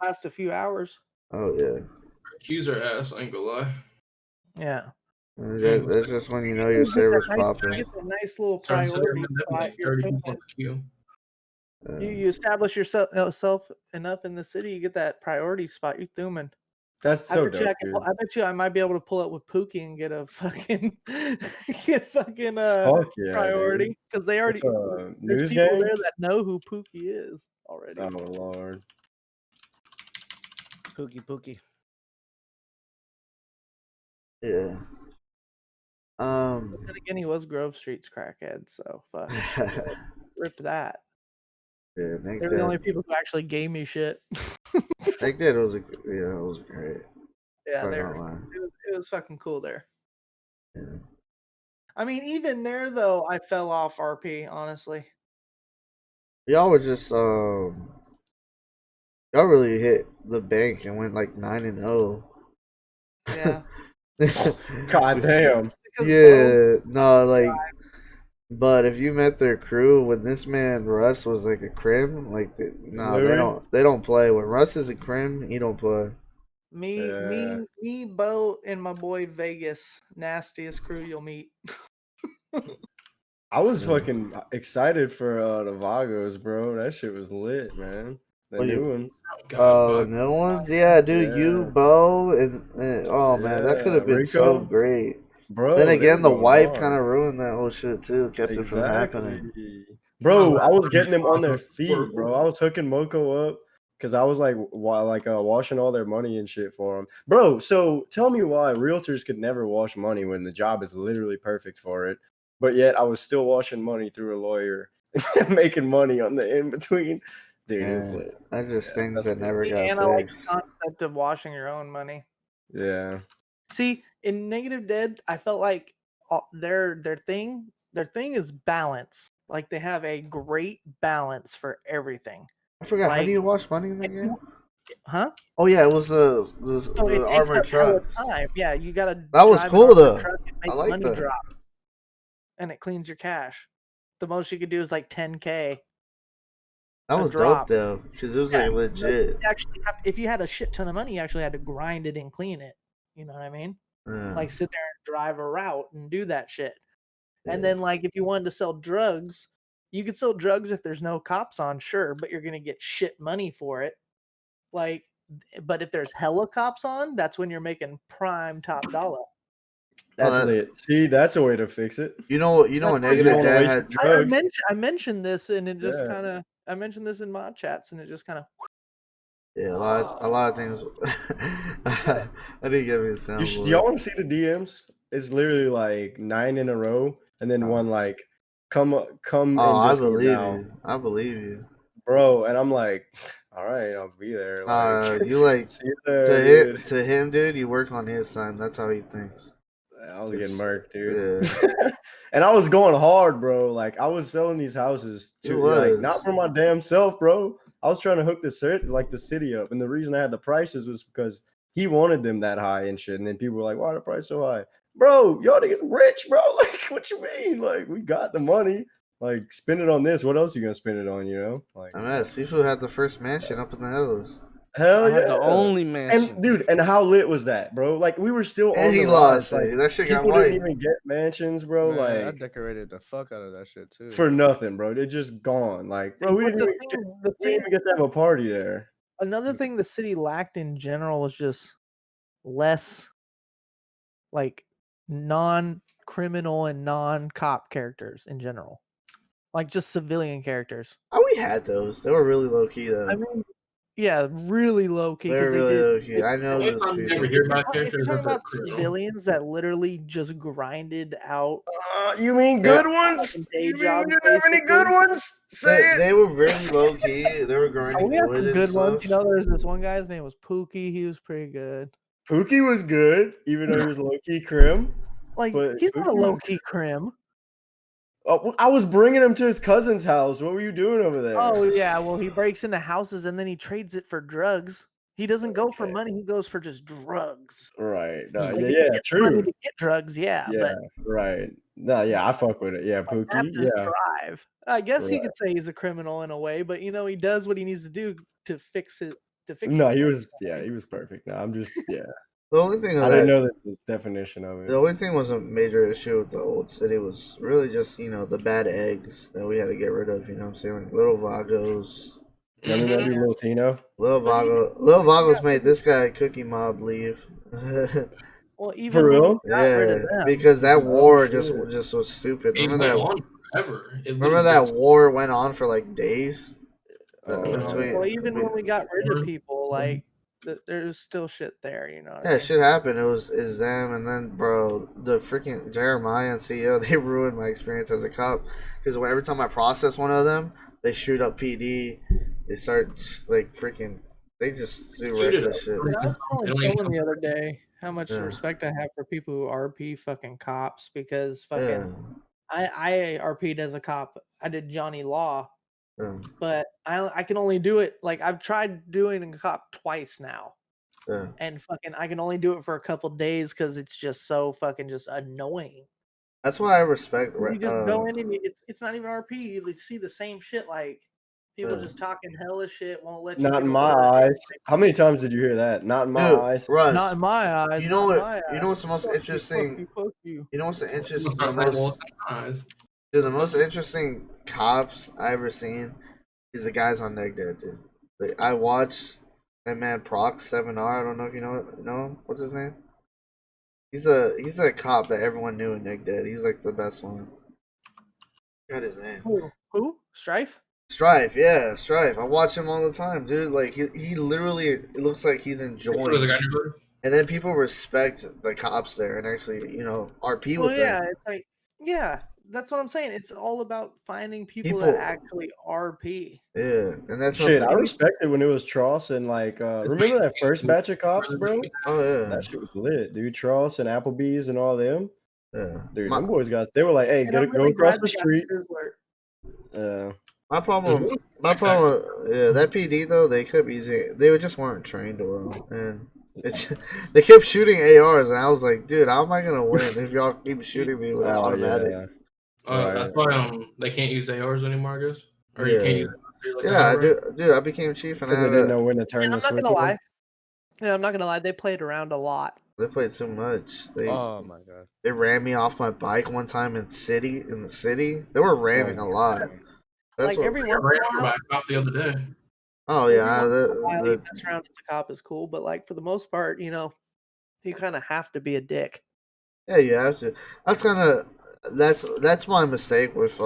Last a few hours. Oh yeah. Queues are ass. I ain't gonna lie. Yeah. That's just when you know your server's popping. Get a nice little Starting to priority have spot. like 30 people in the queue. You establish yourself enough in the city, you get that priority spot. You thumbing. That's so dope, dude. I bet you I might be able to pull up with Pookie and get a fucking Fuck yeah, priority because they already What's there's news people gang? there that know who Pookie is already. Oh lord. Pookie. Yeah. But then again, he was Grove Street's crackhead, so fuck. Rip that. Yeah, Nick They're the only people who actually gave me shit. Nick Dead was it was great. Yeah, Not it gonna lie. was fucking cool there. Yeah. I mean, even there though, I fell off RP, honestly. Y'all were just y'all really hit the bank and went like 9-0. Yeah. God damn. Yeah, no, like, but if you met their crew when this man Russ was like a crim, like, they don't play. When Russ is a crim, he don't play. Me, Bo, and my boy Vegas, nastiest crew you'll meet. I was fucking excited for the Vagos, bro. That shit was lit, man. The new ones. The new ones, yeah, dude. You, Yeah. Bo, and oh man, that could have been so Rico. great. Bro, Then they again, were the going wipe hard. kind of ruined that whole shit too. Kept it from happening. Bro, I was getting them on their feet, bro. I was hooking Moko up because I was like, washing all their money and shit for them, bro. So tell me why realtors could never wash money when the job is literally perfect for it, but yet I was still washing money through a lawyer, making money on the in between. Dude, it was lit. That's just things that's that never got And I like the fixed. concept of washing your own money. Yeah. See, in Negative Dead, I felt like their thing is balance. Like they have a great balance for everything. I forgot. How Like- do you wash money in that game? Huh? Oh yeah, it was the So it takes armored up hella trucks. time. Yeah, you gotta. That was drive cool, an armored though. truck and make I like money that. drop, and it cleans your cash. The most you could do is like 10K. That a was drop. dope though, because it was Yeah, like legit. You actually if you had a shit ton of money, you actually had to grind it and clean it. You know what I mean? Yeah. Like sit there and drive a route and do that shit. And Yeah. then like if you wanted to sell drugs, You can sell drugs if there's no cops on, sure, but you're gonna get shit money for it. Like, but if there's hella cops on, that's when you're making prime top dollar. That's that- lit. See, that's a way to fix it. You know, a You negative don't wanna dad waste had. the drugs. I mentioned this, and it just Yeah. kind of. I mentioned this in mod chats, and it just kind of. Yeah, a lot of things. I didn't give me a sound. Do y'all want to see the DMs? It's literally like 9 in a row, and then one like, come Oh, in I Discord believe now, you. I believe you. bro. And I'm like, all right, I'll be there. Like, You like see you there, dude. to him, dude. You work on his time. That's how he thinks. I was getting It's- murked, dude. And I was going hard, bro. Like I was selling these houses You to like was. not for my damn self, bro. I was trying to hook the city up, and the reason I had the prices was because he wanted them that high and shit. And then people were like, "Why are the price so high, bro? Y'all niggas rich, bro. Like, what you mean? Like, we got the money. Like, spend it on this. What else you gonna spend it on? You know? Like, I mean, Seafood had the first mansion up in the hills, hell I yeah, had the only mansion. And dude, and how lit was that, bro? Like, we were still and on he the lost rise. it. Like, That shit got people white. didn't even get mansions, bro. Man, I Like. decorated the fuck out of that shit too. For nothing, bro. They're just gone. Like, bro, we didn't even get to have a party there. Another thing the city lacked in general was just less, like, non-criminal and non-cop characters in general, like just civilian characters. Oh, we had those. They were really low key though. I mean, yeah, really low key. they were really low key. I know If those I'm people. never hear about If characters you're talking that are about criminal. civilians that literally just grinded out, You mean good ones? Fucking day You mean jobs, you didn't have any good basically. ones? Say it. They were very low key. They were oh, grinding we had wood some and good stuff. ones. You know, there's this one guy. His name was Pookie. He was pretty good. Pookie was good, even though he was low key crim. Like, But he's not a Pookie was- low key crim. Oh, I was bringing him to his cousin's house. What were you doing over there? Oh yeah, well he breaks into houses and then he trades it for drugs. He doesn't go for Okay. money; he goes for just drugs. Right. Like, Yeah, if he yeah, gets money true. to get drugs, yeah, Yeah, but right. No, yeah, I fuck with it. Yeah, Pookie. that's his Yeah. drive. I guess you Right. could say he's a criminal in a way, but you know he does what he needs to do to fix it. No, it. he was perfect. No, I'm just The only thing I didn't know the definition of The it. only thing was a major issue with the old city was really just, the bad eggs that we had to get rid of, you know what I'm saying? Like Little Vagos. Let me remember Lil Tino. Little But even- Vagos made this guy Cookie Mob leave. Well, even For when real? we got rid Yeah, of them, because that Oh, war shit. just was stupid. It Remember went that on forever. It remember literally that was- war went on for like days? Oh, Between- well, even when we got rid of Mhm. people, like there's still shit there, you know. What I Yeah, mean? shit happened. Is them, and then bro, the freaking Jeremiah and CEO, they ruined my experience as a cop. Because every time I process one of them, they shoot up PD. They start like freaking. They just do Shoot it reckless up. shit. Yeah, I was telling They don't even someone the other day how much Yeah. respect I have for people who RP fucking cops because fucking Yeah, I RP'd as a cop. I did Johnny Law, yeah, but I can only do it like I've tried doing a cop twice now, yeah. and fucking I can only do it for a couple days because it's just so fucking just annoying. That's why I respect. You just go in and it's not even RP. You see the same shit like people Yeah. just talking hella shit, won't let you. Not give in a my word. eyes. How many times did you hear that? Not in my Dude, eyes. Russ, Not in my eyes. you know not in what? my You eyes. know what's the most Fuck you, interesting? Fuck you. You know what's the It's interesting? not The like, well, most, it's not nice. dude, the most interesting cops I ever seen is the guys on Neg Dead, dude. Like, I watched that man Proc 7R. I don't know if you know him. What's his name? He's a cop that everyone knew in Neg Dead. He's like the best one. Got his name. Who? Strife? Strife, yeah, Strife. I watch him all the time, dude. Like he literally, it looks like he's There was a enjoying. guy named And then people respect the cops there and actually, RP Well, with yeah, them. it's like, yeah, that's what I'm saying. It's all about finding people People- that actually RP. Yeah, and that's Shit, I something. respected when it was Tross and like remember that first batch of cops, bro? Oh yeah, That shit was lit, dude. Tross and Applebee's and all them. yeah. Dude, My, them boys guys, they were like, hey, And I'm go really across glad the they got street. Sizzler. my problem, yeah, that PD though, they kept using, they just weren't trained well, and they kept shooting ARs, and I was like, dude, how am I gonna win if y'all keep shooting me with Oh, automatics? Right. That's why they can't use ARs anymore, I guess. Or you Yeah. can't use like Yeah, a dude, I became chief, and I Because they had didn't a, know when to turn And the I'm not switch gonna on. lie. Yeah, I'm not gonna lie. They played around a lot. they played too much. Oh my god. They ran me off my bike one time in the city. They were ramming a lot. That's like what. every I once got ran in a over by while, a cop the other day. Oh every yeah, once in a while you the mess around as a cop is cool, but like for the most part, you kind of have to be a dick. yeah, you have to. That's kind of that's my mistake with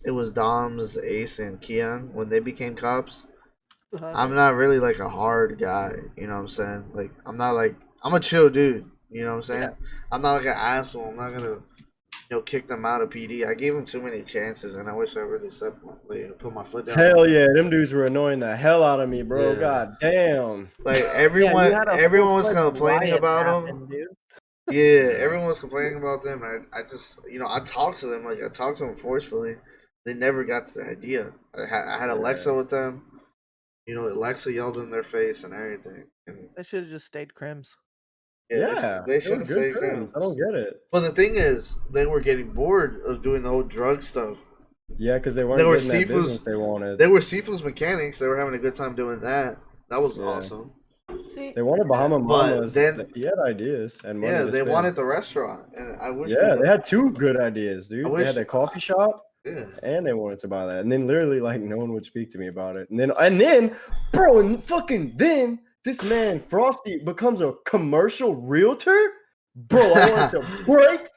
it was Dom's, Ace, and Keon when they became cops. I'm not really like a hard guy, you know what I'm saying? Like I'm not like I'm a chill dude, you know what I'm saying? Yeah. I'm not like an asshole. I'm not gonna kick them out of PD. I gave them too many chances, and I wish I really put my foot down. Hell yeah, them dudes were annoying the hell out of me, bro. Yeah. God damn. Like Yeah, everyone, you had a everyone was full-fledged complaining riot about them. happen, dude. Yeah, everyone was complaining about them. I just, I talked to them. Like I talked to them forcefully. They never got to the idea. I had Alexa with them. Alexa yelled in their face and everything. And They should have just stayed crims. Yeah, they they should were have good stayed crims. them. I don't get it. But the thing is, they were getting bored of doing the whole drug stuff. Yeah, because they weren't They were getting that business Sifu's. they wanted. They were Sifu's mechanics. They were having a good time doing that. That was Yeah. awesome. See, They wanted Bahama But Mamas. then- He had ideas and money Yeah, to they spend. wanted the restaurant, and I wish. Yeah, they had two good ideas, dude. They wish- had that coffee shop, Yeah. and they wanted to buy that. And then literally, like, no one would speak to me about it. And then, bro, and fucking then this man Frosty becomes a commercial realtor. Bro, I wanted to break.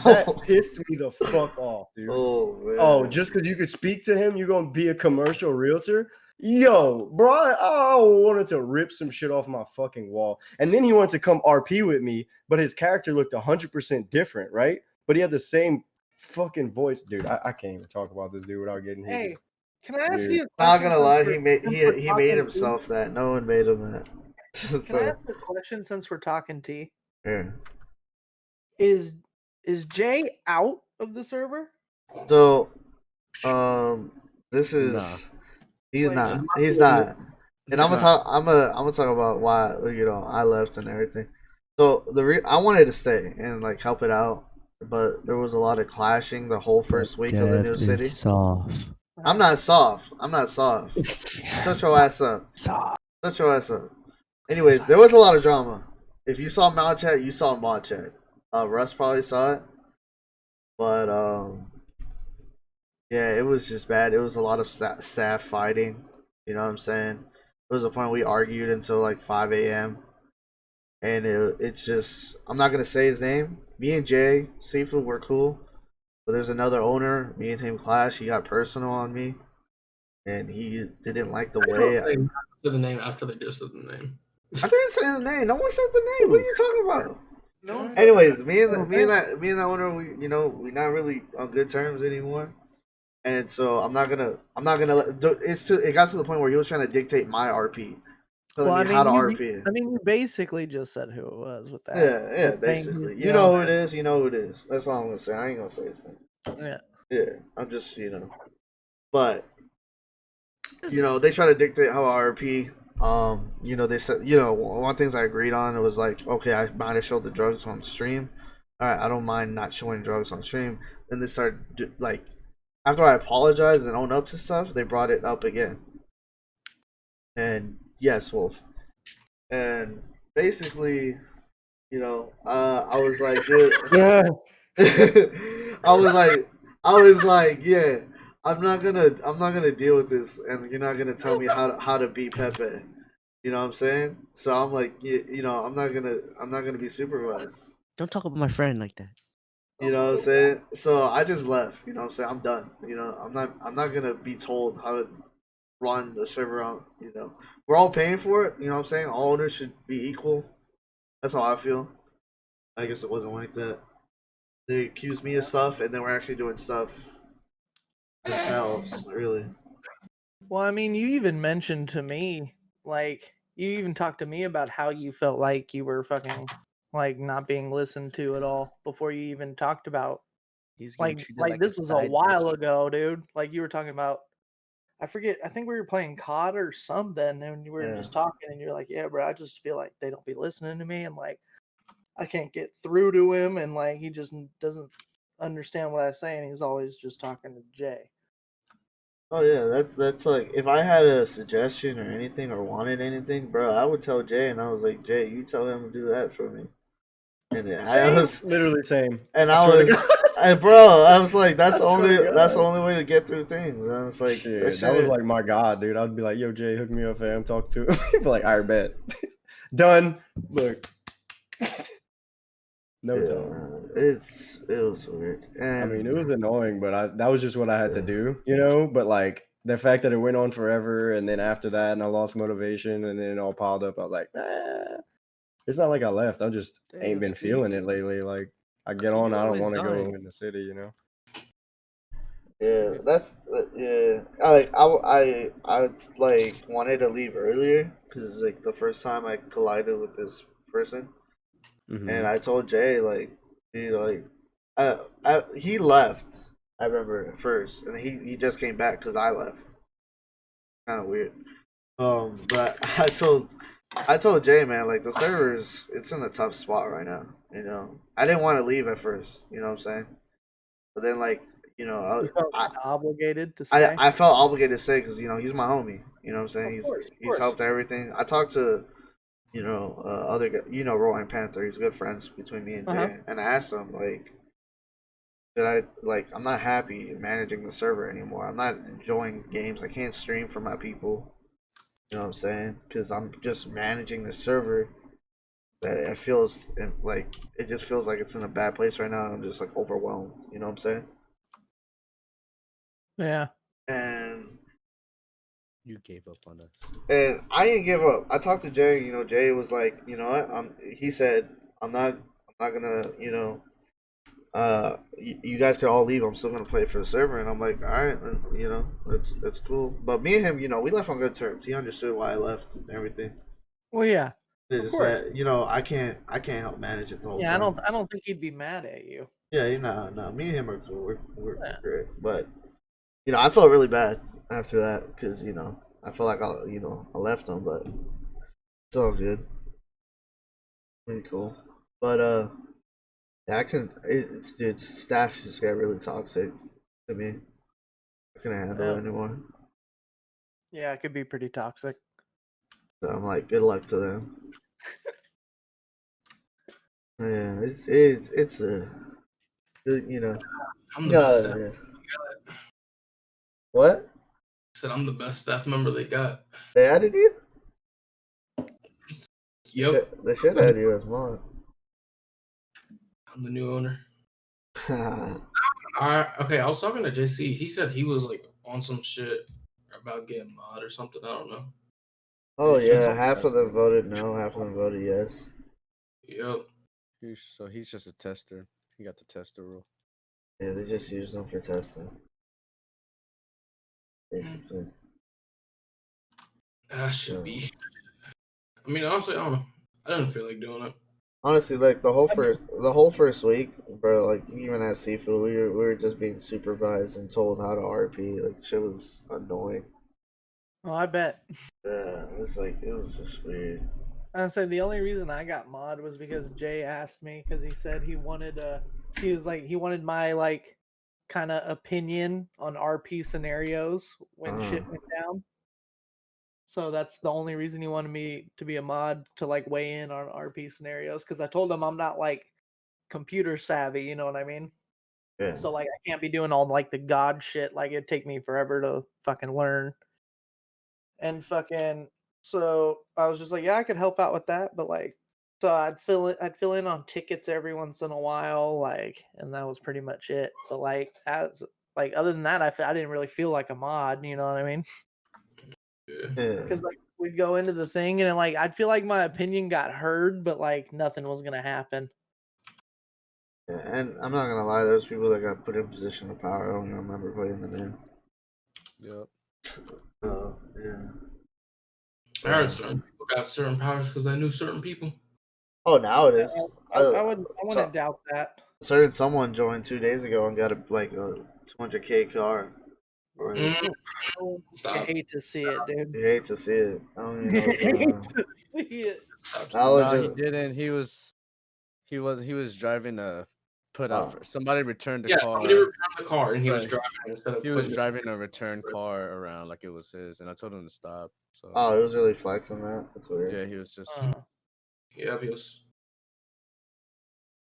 That pissed me the fuck off, dude. Oh man. Oh, just because you could speak to him, you're gonna be a commercial realtor? Yo, bro, I wanted to rip some shit off my fucking wall. And then he wanted to come RP with me, but his character looked 100% different, right? But he had the same fucking voice, dude. I can't even talk about this dude without getting heated. hey, can I ask Dude. you a question? Not gonna lie, since he we're- made since he we're he talking made tea? himself that. No one made him that. Can I ask a question since we're talking T? Yeah. Is Jay out of the server? So, this is Nah. he's Like, not. He's not. And I'm gonna talk. I'm gonna talk about why I left and everything. So I wanted to stay and like help it out, but there was a lot of clashing the whole first week of the new city. Soft. I'm not soft. I'm not soft. Shut your ass up. Soft. Shut your ass up. Anyways, there was a lot of drama. If you saw Mal chat, you saw Mod chat. Russ probably saw it, but yeah, it was just bad. It was a lot of staff fighting. You know what I'm saying? There was a point we argued until like 5 a.m. And it's just, I'm not going to say his name. Me and Jay, Seafood, were cool. But there's another owner. Me and him clash. He got personal on me. And he didn't like the way. They said the name after they just said the name. I didn't say the name. No one said the name. What are you talking about? No. Anyways, me and that owner, we're not really on good terms anymore. And so I'm not gonna it got to the point where he was trying to dictate my RP. Telling me how to RP. I mean, you basically just said who it was with that. Yeah, basically. You know who it is, That's all I'm gonna say. I ain't gonna say his name. Yeah, I'm just, But they try to dictate how I RP. They said, one things I agreed on, it was like, okay, I might have showed the drugs on stream. Alright, I don't mind not showing drugs on stream. Then they started like, after I apologized and owned up to stuff, they brought it up again. And yes, Wolf. And basically, I was like, dude, I was like, yeah, I'm not gonna deal with this, and you're not gonna tell me how to beat Pepe. You know what I'm saying? So I'm like, I'm not gonna be supervised. Don't talk about my friend like that. You know what I'm saying? So I just left. You know what I'm saying? I'm done. I'm not gonna be told how to run the server out. We're all paying for it. You know what I'm saying? All owners should be equal. That's how I feel. I guess it wasn't like that. They accused me of stuff, and then we're actually doing stuff themselves. Really. Well, I mean, you even mentioned to me, like, you even talked to me about how you felt like you were fucking, like, not being listened to at all before you even talked about, He's getting like treated this a was a side while bitch. ago, dude. Like, you were talking about, I forget, I think we were playing COD or something, and you were just talking, and you're like, yeah, bro, I just feel like they don't be listening to me, and, like, I can't get through to him, and, like, he just doesn't understand what I say, and he's always just talking to Jay. Oh yeah, that's like, if I had a suggestion or anything or wanted anything, bro, I would tell Jay, and I was like, Jay, you tell him to do that for me. And I Same. was, Literally same. and I I swear to was, God. bro, I was like, I swear to that's the God. only way to get through things. And it's like that Shit, that was shit. like my god, dude. I'd be like, "Yo, Jay, hook me up, fam. Talk to him." He'd be like, "I bet." Done. Look. No time. It was weird. And I mean, it was annoying, but that was just what I had to do, you know. But like the fact that it went on forever, and then after that, and I lost motivation, and then it all piled up. I was like, it's not like I left. I just ain't Damn, been Steve. feeling it lately. Like I get You on, I don't always want to go dying. in the city, you know. yeah, that's yeah. I like wanted to leave earlier because like the first time I collided with this person, and I told Jay like, dude, like, he left. I remember at first, and he just came back because I left. Kind of weird. But I told Jay, man, like the servers, it's in a tough spot right now. You know, I didn't want to leave at first. You know what I'm saying? But then, like, you know, You felt obligated to say. I felt obligated to say because you know he's my homie. You know what I'm saying? Of course, He's helped everything. I talked to you know other guy, you know Roy and Panther. He's good friends between me and Jay, and I asked him like, did I like I'm not happy managing the server anymore. I'm not enjoying games. I can't stream for my people. You know what I'm saying? Because I'm just managing the server. That it feels like it just feels like it's in a bad place right now, and I'm just like overwhelmed. You know what I'm saying? Yeah. And You gave up on us. And I didn't give up. I talked to Jay. You know, Jay was like, you know what? He said, I'm not gonna, you know, you guys could all leave. I'm still gonna play for the server. And I'm like, all right, then, you know, it's cool. But me and him, you know, we left on good terms. He understood why I left and everything. Well, yeah. It's Of just course. that, you know, I can't help manage it the whole Yeah, time. I don't think he'd be mad at you. Yeah, you know, no, me and him are cool. We're Yeah. great. But you know, I felt really bad after that because you know I felt like I left him, but it's all good. Pretty cool. But yeah, I can. Dude, staff just got really toxic to me. I couldn't handle it anymore. Yeah, it could be pretty toxic. So I'm like, good luck to them. Yeah, it's a you know. I'm the best staff. Yeah. What? I said I'm the best staff member they got. They added you? Yep. They should add you as mod. I'm the new owner. Okay, I was talking to JC. He said he was like on some shit about getting mod or something. I don't know. Oh Yeah, yeah, half of them voted no, half of them voted yes. Yep. So he's just a tester. He got the tester rule. Yeah, they just use them for testing. Basically. That should be. I mean, honestly, I don't know. I didn't feel like doing it. Honestly, like the whole first week, bro. Like even at Seafood, we were just being supervised and told how to RP. Like shit was annoying. Oh, I bet. Yeah, it was just weird. I say the only reason I got mod was because Jay asked me because he said he wanted he wanted my like kind of opinion on RP scenarios when shit went down. So that's the only reason he wanted me to be a mod to like weigh in on RP scenarios because I told him I'm not like computer savvy, you know what I mean? Yeah. So like I can't be doing all like the god shit. Like it'd take me forever to fucking learn. And fucking so I was just like, yeah, I could help out with that, but like so I'd fill in on tickets every once in a while, like, and that was pretty much it. But like as like other than that, I didn't really feel like a mod, you know what I mean? Yeah. Because like we'd go into the thing and like I'd feel like my opinion got heard, but like nothing was gonna happen. Yeah, and I'm not gonna lie, there's people that got put in position of power. I don't even remember putting them in. Yep. Oh yeah. I heard certain people got certain powers because they knew certain people. Oh, now it is. I wouldn't doubt that. Someone joined 2 days ago and got a 200K car. I hate to see it, dude. You hate to see it. I don't even know what's I going hate on. to see it. No, he didn't. He was driving a put out. Somebody returned the car. Somebody returned the car and he was driving instead of. He was driving a return car around like it was his, and I told him to stop. So. Oh, it was really flexing that. That's weird. Yeah, he was just. Yeah, he was.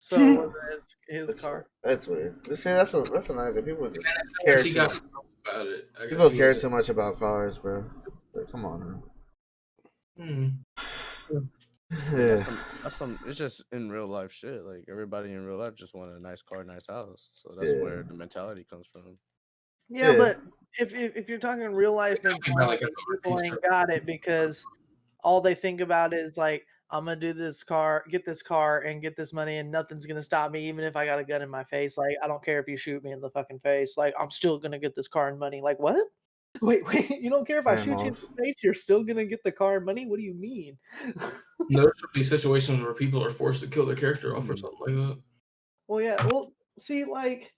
So was it his That's car? That's weird. See, that's a nice thing. People just I care guess he too got much. about it. I guess People he care was- too much about cars, bro. Like, come on, Hmm. man. That's Yeah. some. It's just in real life shit. Like everybody in real life just want a nice car, nice house. So that's Yeah. where the mentality comes from. Yeah, Yeah. but if you're talking real life Like, mentality, a people piece ain't of- got it because all they think about is like, I'm gonna do this car, get this car, and get this money, and nothing's gonna stop me, even if I got a gun in my face. Like, I don't care if you shoot me in the fucking face. Like, I'm still gonna get this car and money. Like, what? Wait, you don't care if I Damn, shoot you in off. the face? You're still gonna get the car and money? What do you mean? There should be situations where people are forced to kill their character off or something like that, Well, yeah. Well, see, like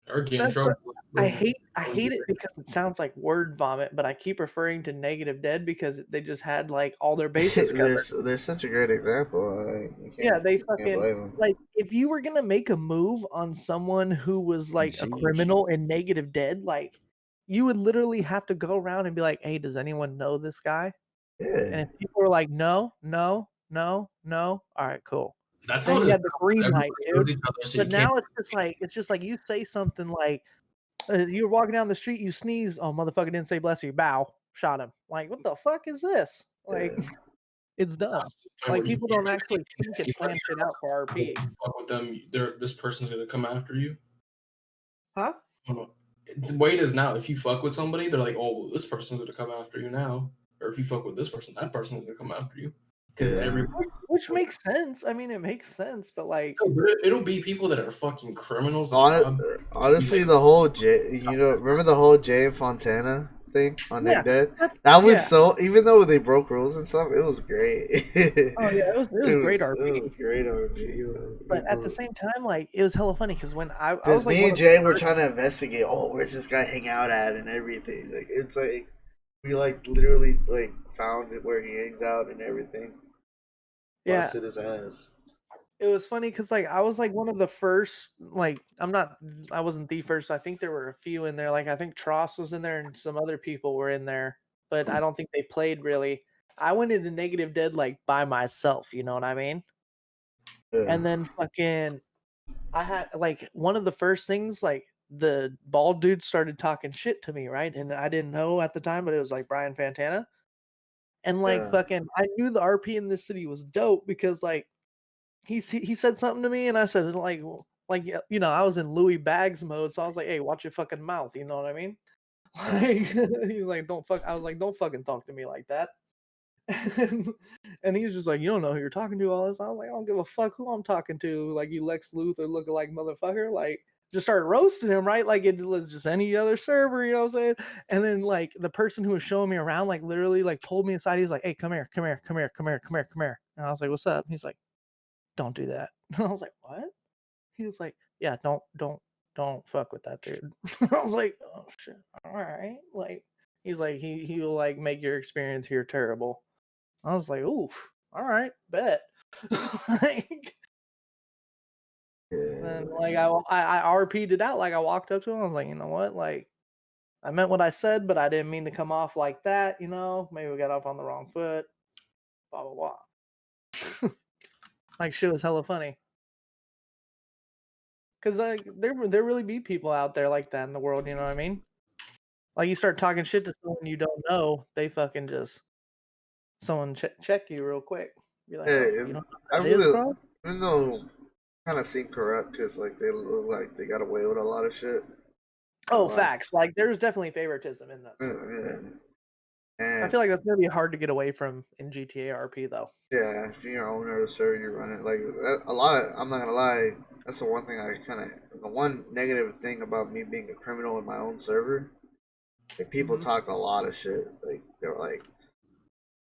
or get in that's trouble. I hate it because it sounds like word vomit, but I keep referring to Negative Dead because they just had like all their bases covered. They're such a great example. You can't, Yeah, they you can't fucking blame them. like if you were gonna make a move on someone who was like a Sheesh. criminal in Negative Dead, like you would literally have to go around and be like, "Hey, does anyone know this guy?" And Yeah. if people were like, "No, no, no, no," all right, cool. That's how Then it you is. had the green light, Everybody knows dude. each other, so But you can't. now it's just like you say something like you're walking down the street, you sneeze, oh motherfucker didn't say bless you, bow, shot him. Like what the fuck is this? Like Yeah. it's dumb. Where Like you people can't don't actually think and you plan shit out for RP. fuck with them. This person's gonna come after you. Huh? The way it is now, if you fuck with somebody, they're like, "Oh, well, this person's gonna come after you now." Or if you fuck with this person, that person's gonna come after you. Because Yeah. Which makes sense. I mean, it makes sense, but like, it'll be people that are fucking criminals. that rob- Honestly, the whole remember the whole Jay and Fontana thing on Yeah, Nick Dead? that- That was yeah. so. Even though they broke rules and stuff, it was great. oh yeah, it was great RP. It was great RP. But at the same time, like it was hella funny because when I Because was like, me one and of the Jay were first- trying to investigate. Oh, where's this guy hang out at and everything. Like it's like we like literally like found it where he hangs out and everything. yeah, Busted his ass. it was funny because like I was like one of the first. Like I wasn't the first. I think there were a few in there. Like I think Tross was in there and some other people were in there, but I don't think they played really. I went into Negative Dead like by myself. You know what I mean? Yeah. And then fucking, I had like one of the first things like the bald dude started talking shit to me, right? And I didn't know at the time, but it was like Brian Fantana. And like Yeah. fucking, I knew the RP in this city was dope because like he said something to me, and I said like I was in Louis Bags mode, so I was like, hey, watch your fucking mouth, you know what I mean? Like he was like, don't fuck. I was like, don't fucking talk to me like that. And he was just like, you don't know who you're talking to, all this. I was like, I don't give a fuck who I'm talking to. Like you Lex Luthor looking like motherfucker. Like just started roasting him, right? Like it was just any other server, you know what I'm saying? And then like the person who was showing me around, like literally like pulled me aside. He's like, hey, come here, come here, come here, come here, come here, come here. And I was like, what's up? He's like, don't do that. And I was like, what? He was like, yeah, don't fuck with that dude. I was like, oh shit, all right. Like he's like, he will like make your experience here terrible. I was like, oof, all right, bet. Like, and like I RP'd it out. Like I walked up to him. I was like, you know what? Like I meant what I said, but I didn't mean to come off like that. You know, maybe we got off on the wrong foot. Blah blah blah. Like shit was hella funny. Cause like there really be people out there like that in the world. You know what I mean? Like you start talking shit to someone you don't know, they fucking just someone check you real quick. Be like, Hey, oh, you don't I know who that is, really, bro? even though kind of seem corrupt because like they look like they got away with a lot of shit. Oh, Like, facts. Like there's definitely favoritism in that. yeah. I And feel like that's gonna be hard to get away from in GTA RP though. yeah, if you're owner of the server, you run it. Like a lot of, I'm not gonna lie, that's the one thing the one negative thing about me being a criminal in my own server. Like people Mhm. talked a lot of shit. Like they were like,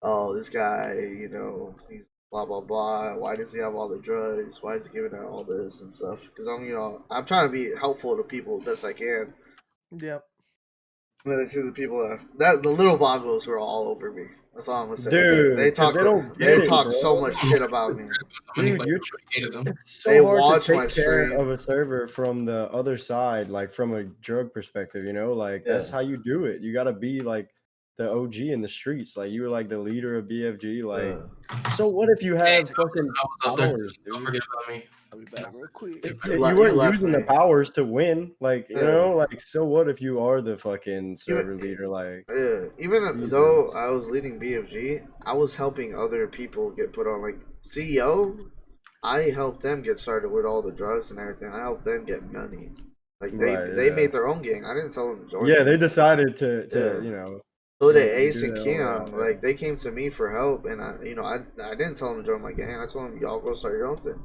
"Oh, this guy, he's blah blah blah. Why does he have all the drugs? Why is he giving out all this and stuff?" Because I'm trying to be helpful to people best I can. Yep. And then I see the people that the little Vagos were all over me. That's all I'm gonna say. Dude, they 'cause talk. they don't They get it, talk bro. so much shit about me. How many Dude, like, you're hated them? It's so They hard watch to my Take care stream. of a server from the other side, like from a drug perspective, like that's Yeah. how you do it. You got to be like the OG in the streets. Like you were like the leader of BFG. Like, Yeah. so what if you have fucking I was up there. powers, Don't dude? forget about me. I'll be back real quick. You You weren't left using the me. powers to win. Like, you Yeah. know, like so what if you are the fucking server leader? Like, Yeah, even though I was leading BFG, I was helping other people get put on. Like CEO, I helped them get started with all the drugs and everything. I helped them get money. Like they made their own gang. I didn't tell them to join. Yeah, me. they decided to Yeah. you know. So did do Ace and their own Keon. route, Like they came to me for help, and I didn't tell them to join my gang. I told them y'all go start your own thing.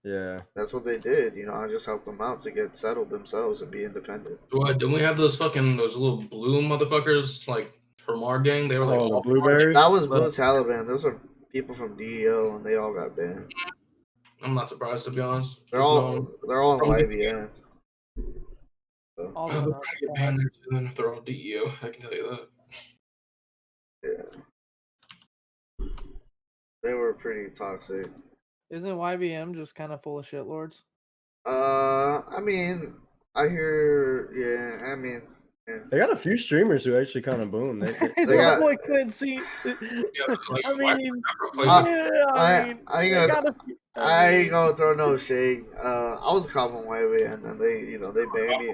Yeah. That's what they did. You know, I just helped them out to get settled themselves and be independent. Didn't we have those little blue motherfuckers like from our gang? They were like Oh, the all from our gang. blueberries? That was Blue Taliban. Those are people from DEO, and they all got banned. I'm not surprised, to be honest. They're all in YBN. So, Also, They're not gonna get banned there too, then if they're all DEO, I can tell you that. yeah, they were pretty toxic. Isn't YBM just kind of full of shitlords? I mean, I hear. Yeah, I mean, yeah. They got a few streamers who actually kind of boom. They got- boy Quincy. Yeah, like, I mean, I I ain't gonna throw no shade. I was a cop on YBN, and they banned me.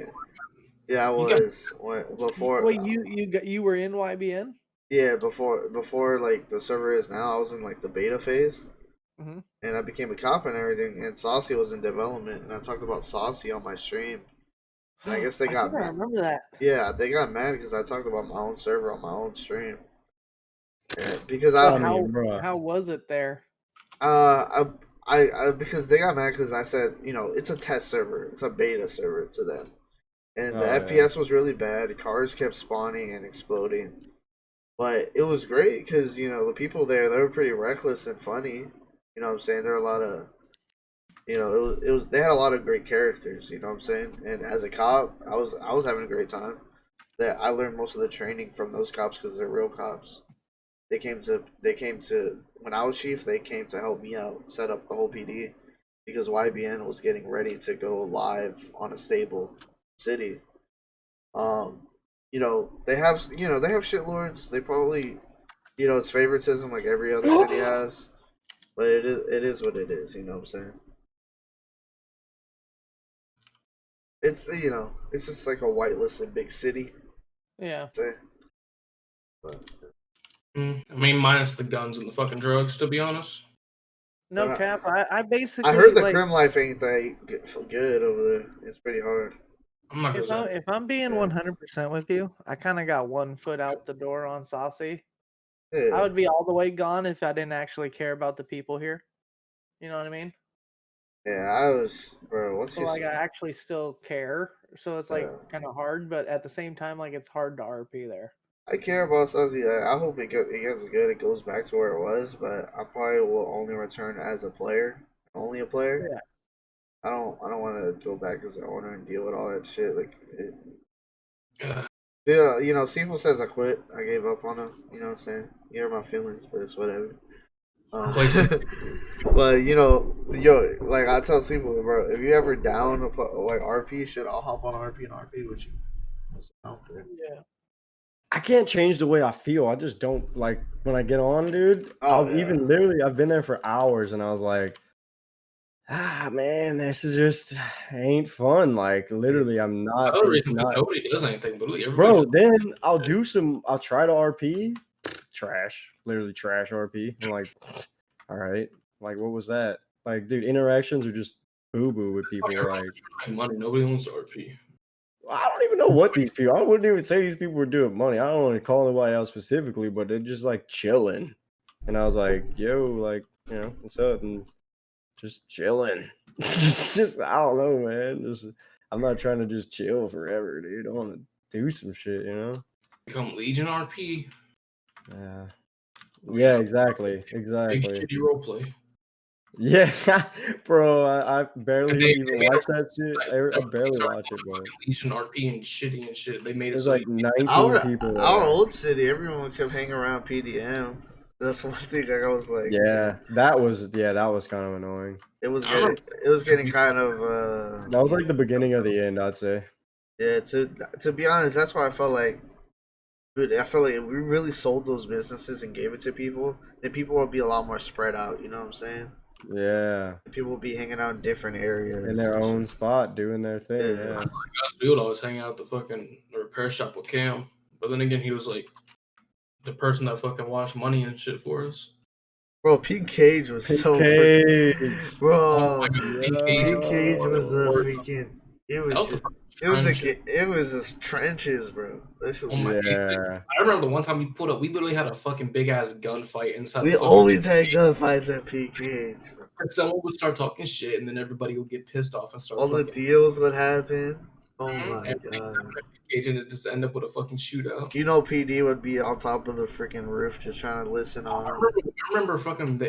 Yeah, I was before. Wait, you were in YBN? Yeah, before like the server is now, I was in like the beta phase, Mhm. and I became a cop and everything. And Saucy was in development, and I talked about Saucy on my stream. And I guess they got I remember that. Yeah, they got mad because I talked about my own server on my own stream. Yeah, because How was it there? because they got mad because I said, it's a test server, it's a beta server to them, and the FPS was really bad. Cars kept spawning and exploding, but it was great because the people there, they were pretty reckless and funny. You know what I'm saying? There were a lot of, it was they had a lot of great characters. You know what I'm saying? And as a cop, I was having a great time. That I learned most of the training from those cops because they're real cops. They came to when I was chief. They came to help me out, set up the whole PD, because YBN was getting ready to go live on a stable city. They have shitlords. They probably, it's favoritism like every other city has, but it is what it is. You know what I'm saying? It's it's just like a whitelisted big city. Yeah. But, I mean, minus the guns and the fucking drugs, to be honest. No But cap. I basically. I heard the like, crim life ain't that good over there. It's pretty hard. I'm not gonna say. If I'm being Yeah. 100% with you, I kind of got one foot out the door on Saucy. Yeah. I would be all the way gone if I didn't actually care about the people here. You know what I mean? Yeah, I was, bro. Once So you like I actually still care. So it's like Yeah. kind of hard, but at the same time, like it's hard to RP there. I care about Suzy. I hope it gets good. It goes back to where it was, but I probably will only return as a player, only a player. Yeah. I don't want to go back as an owner and deal with all that shit. Yeah. Yeah, Seafood says I quit. I gave up on him. You know what I'm saying? You hear my feelings, but it's whatever. But like I tell Seafood, bro, if you ever down like RP shit, I'll hop on RP with you. I don't care. Yeah. I can't change the way I feel. I just don't like when I get on, dude. Oh, Even literally, I've been there for hours, and I was like, man, this is just ain't fun. Like literally, I'm not. Another It's reason not, nobody does anything, literally bro. everybody. Then I'll try to RP, trash, literally trash RP. I'm like, all right, like what was that? Like, dude, interactions are just boo boo with people. Like, Money, nobody wants RP. I don't even know what these people. I wouldn't even say these people were doing money. I don't want to call anybody out specifically, but they're just like chilling. And I was like, yo, like, what's up? And just chilling. just I don't know, man. I'm not trying to just chill forever, dude. I want to do some shit, Become Legion RP. Yeah, exactly. Big Exactly. shitty roleplay. Yeah, bro. I barely They even made watch that shit. I barely watch it, bro. Legion RP and shitty and shit. They made it There's so like 19 people. Our there. old city, everyone kept hanging around PDM. That's one thing. Like I was like, Yeah, that was kind of annoying. it was getting kind of. That was like the beginning of the end, I'd say. Yeah, to be honest, that's why I felt like Dude, I feel like if we really sold those businesses and gave it to people, then people would be a lot more spread out. You know what I'm saying? Yeah, People would be hanging out in different areas. in their and own shit. spot, doing their thing. Yeah. Yeah. Us, we would always hang out at the fucking repair shop with Cam. But then again, he was like the person that fucking washed money and shit for us. Bro, Pink Cage was Pink so Cage. Oh Bro, my god, Pink Cage was the Or- freaking. It that was. was the Just, fucking it was trench. it was just trenches, bro. That shit Oh was, my Yeah. I remember the one time we pulled up, we literally had a fucking big ass gunfight inside. we the fucking always had gunfights at Pink Cage, bro. Someone would start talking shit, and then everybody would get pissed off and start. All the fucking deals would happen. Oh Mhm. my Everything god. happened at Cage, and it just end up with a fucking shootout. You know, PD would be on top of the freaking roof just trying to listen on. I remember fucking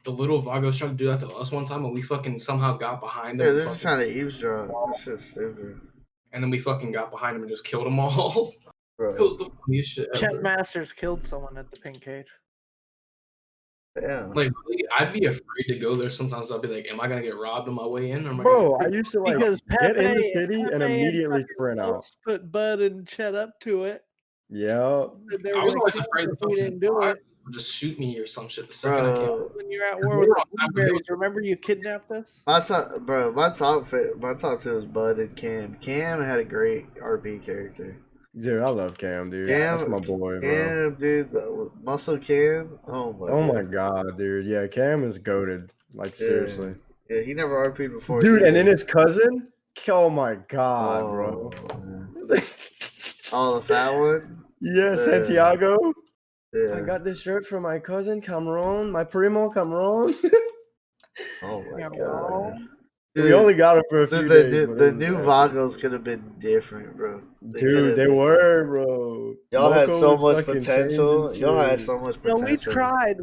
the little Vagos trying to do that to us one time, and we fucking somehow got behind them. Yeah, and they're just fucking- trying to eavesdrop. That's just stupid, and then we fucking got behind them and just killed them all. bro. It was the funniest shit Chet ever. Masters killed someone at the Pink Cage. Damn. Like, really, I'd be afraid to go there. Sometimes I'd be like, "Am I gonna get robbed on my way in?" Or am I Bro, gonna I used to like Because get in the Pepe- city and Pepe immediately fucking sprint out. Ghost put Bud and Chet up to it. Yeah. Said they I were was gonna always kill afraid us the if we fucking didn't do it. would just shoot me or some shit the second I came. Bro, When you're at We war were with on the top of blueberries, it. remember you kidnapped us? my top two was Bud and Cam. Cam had a great RP character. Dude, I love Cam, dude. Cam- That's my boy, bro. Cam, dude, the muscle Cam. Oh my. Oh my God. god, dude. Yeah, Cam is goated. Like Yeah. seriously. Yeah, he never RP'd before. Dude, and then either. his cousin? Oh my god, bro. Oh, man. Oh, the fat one. Yeah, Santiago. Yeah. I got this shirt from my cousin Cameron, my primo Cameron. Oh my Cameron. god. We only got him for a The, few the, days. new, but the it was new epic. Vagos could have been different, bro. Dude, they were, bro. Y'all had Loco so was much fucking potential. changing Y'all had shit. so much No, potential.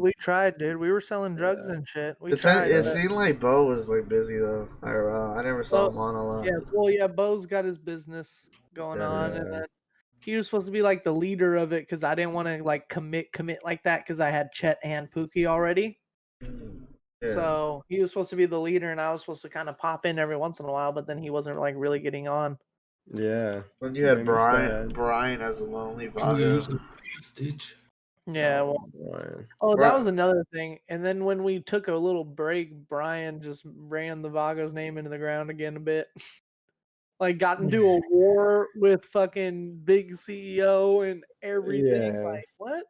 we tried, dude. We were selling drugs Yeah. and shit. We It tried. seemed like Bo was like busy though. I never saw him on a lot. Yeah, well, yeah, Bo's got his business going on, and Yeah. then he was supposed to be like the leader of it because I didn't want to like commit like that because I had Chet and Pookie already. Yeah. So he was supposed to be the leader, and I was supposed to kind of pop in every once in a while, but then he wasn't like really getting on. Yeah. When you had Made me Brian sad. as a lonely You Vago. use the stitch. Yeah, well, Brian. oh, Bri- that was another thing. And then when we took a little break, Brian just ran the Vago's name into the ground again a bit. Like got into a war with fucking big CEO and everything. Yeah. Like what?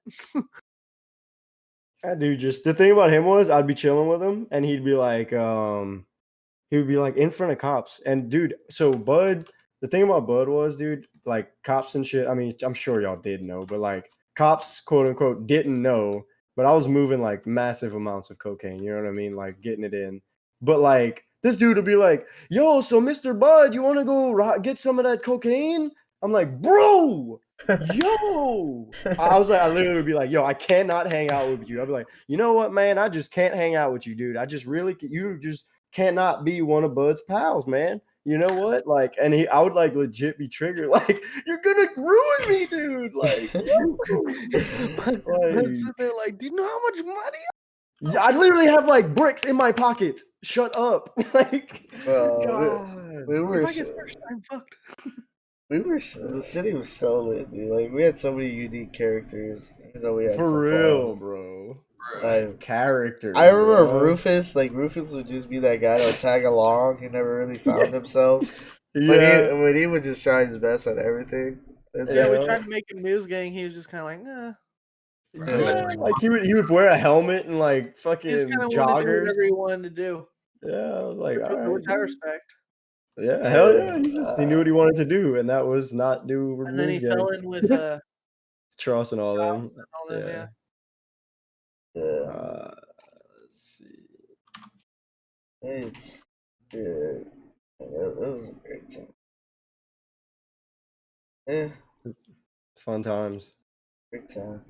That dude just the thing about him was I'd be chilling with him and he would be like in front of cops. And dude, so Bud, the thing about Bud was, dude, like cops and shit. I mean, I'm sure y'all did know, but like cops, quote unquote, didn't know. But I was moving like massive amounts of cocaine. You know what I mean? Like getting it in. But like this dude would be like, "Yo, so Mr. Bud, you want to go get some of that cocaine?" I'm like, "Bro, yo." I was like, I literally would be like, "Yo, I cannot hang out with you." I'd be like, "You know what, man? I just can't hang out with you, dude. I just really, you just cannot be one of Bud's pals, man. You know what?" Like, and I would like legit be triggered. Like, "You're gonna ruin me, dude." Like, But like sitting there like, do you know how much money? yeah, I literally have like bricks in my pocket. Shut up. Like, Bro, God. we were If I so, get searched, I'm fucked. the city was so lit, dude. Like we had so many unique characters. Even though we had For some real, flaws. bro. Like, Characters. I remember bro. Rufus. Like Rufus would just be that guy that would tag along. He never really found himself. But Yeah. when he would just try his best at everything. And Yeah, we Yeah. tried to make him news gang. He was just kind of like, nah. Yeah, like he would wear a helmet and like He fucking just kind of wanted to do joggers. whatever he wanted to do, Yeah, I was like, all right, which I dude. respect. Yeah, hell yeah. He knew what he wanted to do, and that was not do And then he news fell gang. in with Truss and all them. and all them, yeah. yeah, Let's see. it's yeah. It was a great time. Yeah, Fun times. great time.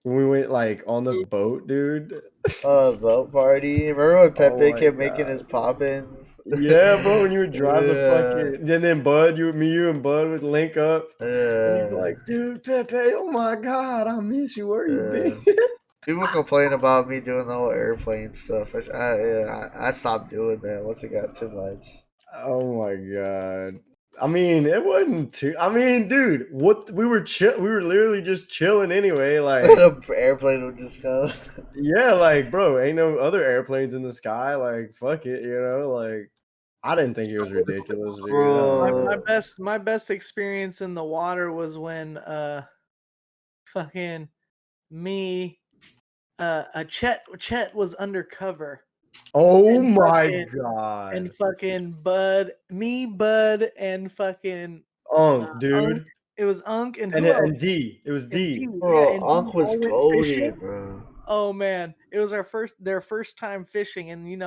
When we went like on the boat, dude. Boat party. Remember when Pepe my kept making God. his pop-ins? Yeah, bro. When you would drive the Yeah. fucking, then Bud, you and Bud would link up. And you'd be Yeah. like, "Dude, Pepe, oh my God, I miss you. Where you been?" People complain about me doing the whole airplane stuff. I stopped doing that once it got too much. Oh my God. I mean, it wasn't too. I mean, dude, what we were we were literally just chilling anyway. Like, An airplane would just go. yeah, like, bro, ain't no other airplanes in the sky. Like, fuck it, Like, I didn't think it was ridiculous, dude. Bro. My best experience in the water was when fucking me Chet was undercover. Oh And my fucking- god, And fucking Bud and fucking dude, Unk. It was Unk and and who else? and D. It was D. Bro, and Unc we was all went goaded, fishing. bro. Oh man, it was their first time fishing, and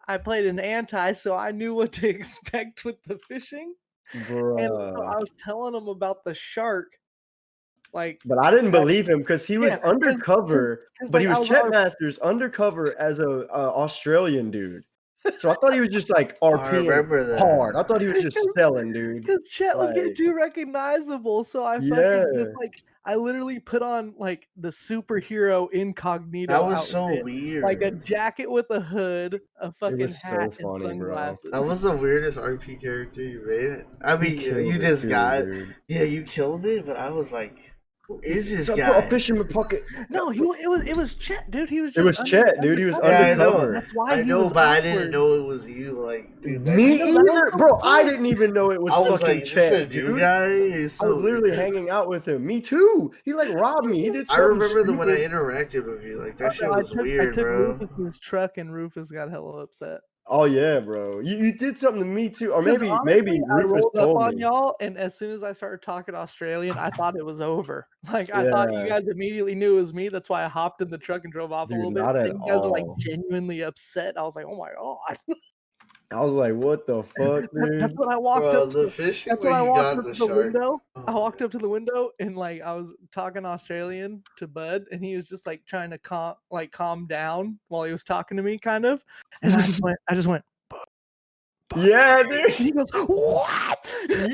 I played an anti, so I knew what to expect with the fishing. And so I Bruh. was telling them about the shark, like, But I didn't believe him because he was Yeah, 'cause- undercover, 'cause, but he like, I was was Chet Masters undercover as a Australian dude. So I thought he was just like RPing remember that. hard. I thought he was just selling, dude. because Chet was getting Like, too recognizable, so I fucking yeah, just I literally put on like the superhero incognito That was so outfit, weird. like a jacket with a hood, a fucking was so hat, funny, and bro. sunglasses. That was the weirdest RP character you made. I mean, killed you it just too, got, dude. yeah, you killed it, but I was like, who is this So I guy? put a fish in my pocket. No, it was Chet, dude. He was It just was Chet, dude. He was undercover. Yeah, I know. undercover. That's why I he know, was but I awkward. didn't know it was you. Like, dude, that Me shit- either, bro. I didn't even know it was I was fucking like, is this a Chet, new dude. guy? It's I was so literally weird. hanging out with him. Me too. He like robbed me. He did I something remember that when I stupid. interacted with you, like that shit I was took weird, bro. Rufus's truck, and Rufus got hella upset. Oh yeah, bro. You did something to me too, or 'Cause maybe honestly, I Rufus rolled up told on me. y'all, and as soon as I started talking Australian, I thought it was over. Like, I thought you Yeah. guys immediately knew it was me. That's why I hopped in the truck and drove off a Dude, little bit. not at And you guys were like all. genuinely upset. I was like, oh my god. I was like, what the fuck, That's dude? when I walked Bro, up. the fishing That's when where I you walked got up the to the shark. window. Oh, I walked up to the window, and like I was talking Australian to Bud, and he was just like trying to calm down while he was talking to me, kind of. And I just went. Yeah, And dude. he goes, what? Yeah.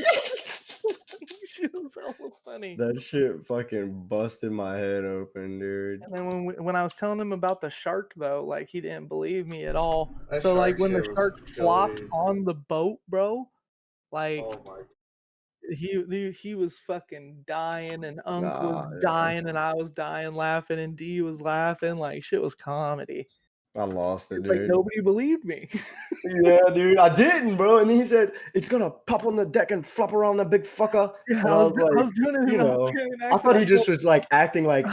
She was so funny. That shit fucking busted my head open, dude. And then when I was telling him about the shark, though, like he didn't believe me at all. That So like shark when the shit was shark flopped goated. on the boat, bro, like Oh my. he was fucking dying, and Unc Nah, was yeah. dying, and I was dying laughing, and D was laughing. Like shit was comedy. I lost it, It's like dude. nobody believed me. Yeah, dude, I didn't, bro. And then he said it's gonna pop on the deck and flop around that big fucker. Yeah, And I was like, doing it in you an know, Australian I accent. thought he I just go, was like acting like,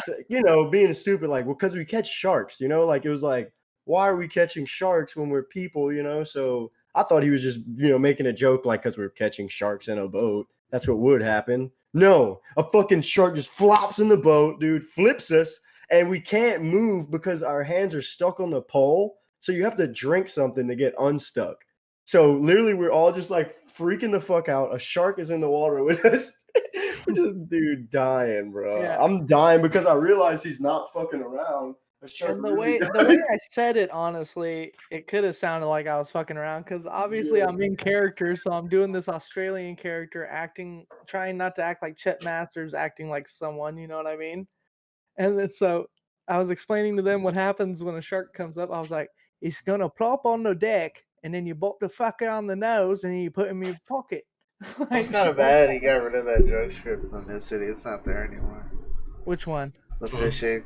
being stupid, like, well, because we catch sharks, like it was like, why are we catching sharks when we're people, So I thought he was just, making a joke, like, because we're catching sharks in a boat. That's what would happen. No, a fucking shark just flops in the boat, dude, flips us, and we can't move because our hands are stuck on the pole. So you have to drink something to get unstuck. So literally, we're all just like freaking the fuck out. A shark is in the water with us. We're just, dude, dying, bro. Yeah. I'm dying because I realize he's not fucking around. A shark And the really way does. I said it, honestly, it could have sounded like I was fucking around, because obviously Yeah. I'm in character, so I'm doing this Australian character, trying not to act like Chet Masters, acting like someone, you know what I mean? And then so I was explaining to them what happens when a shark comes up. I was like, it's gonna plop on the deck, and then you bop the fucker on the nose, and then you put him in your pocket. It's kind of bad. He got rid of that drug script on this city. It's not there anymore. Which one? The fishing.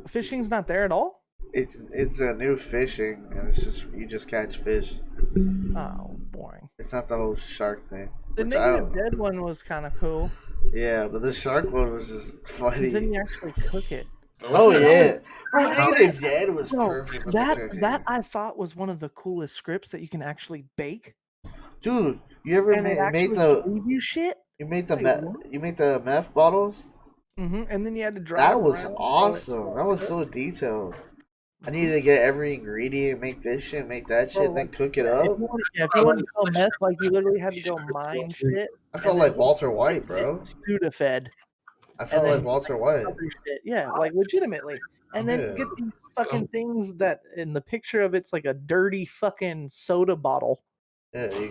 Fishing's not there at all? It's a new fishing, and it's just you just catch fish. Oh, boring. It's not the whole shark thing. The Which I negative don't know. dead one was kind of cool, Yeah, but the shark one was just 'cause then funny. you actually cook it. Oh yeah, bro, Negative Dead was No, perfect. With the cooking. that I thought was one of the coolest scripts that you can actually bake, Dude, you ever and it made actually the gave you shit. you made the Wait, what? you made the meth bottles? And then you had to drive. That was around awesome. That was so detailed. I needed to get every ingredient, make this shit, make that shit, then cook it If up. you wanted to sell meth, like you literally had to go mine shit. I felt like Walter White, bro. Sudafed. I felt and like then- Walter White. Other shit. Yeah, like legitimately. And then Yeah. get these fucking things that in the picture of it's like a dirty fucking soda bottle. Yeah, you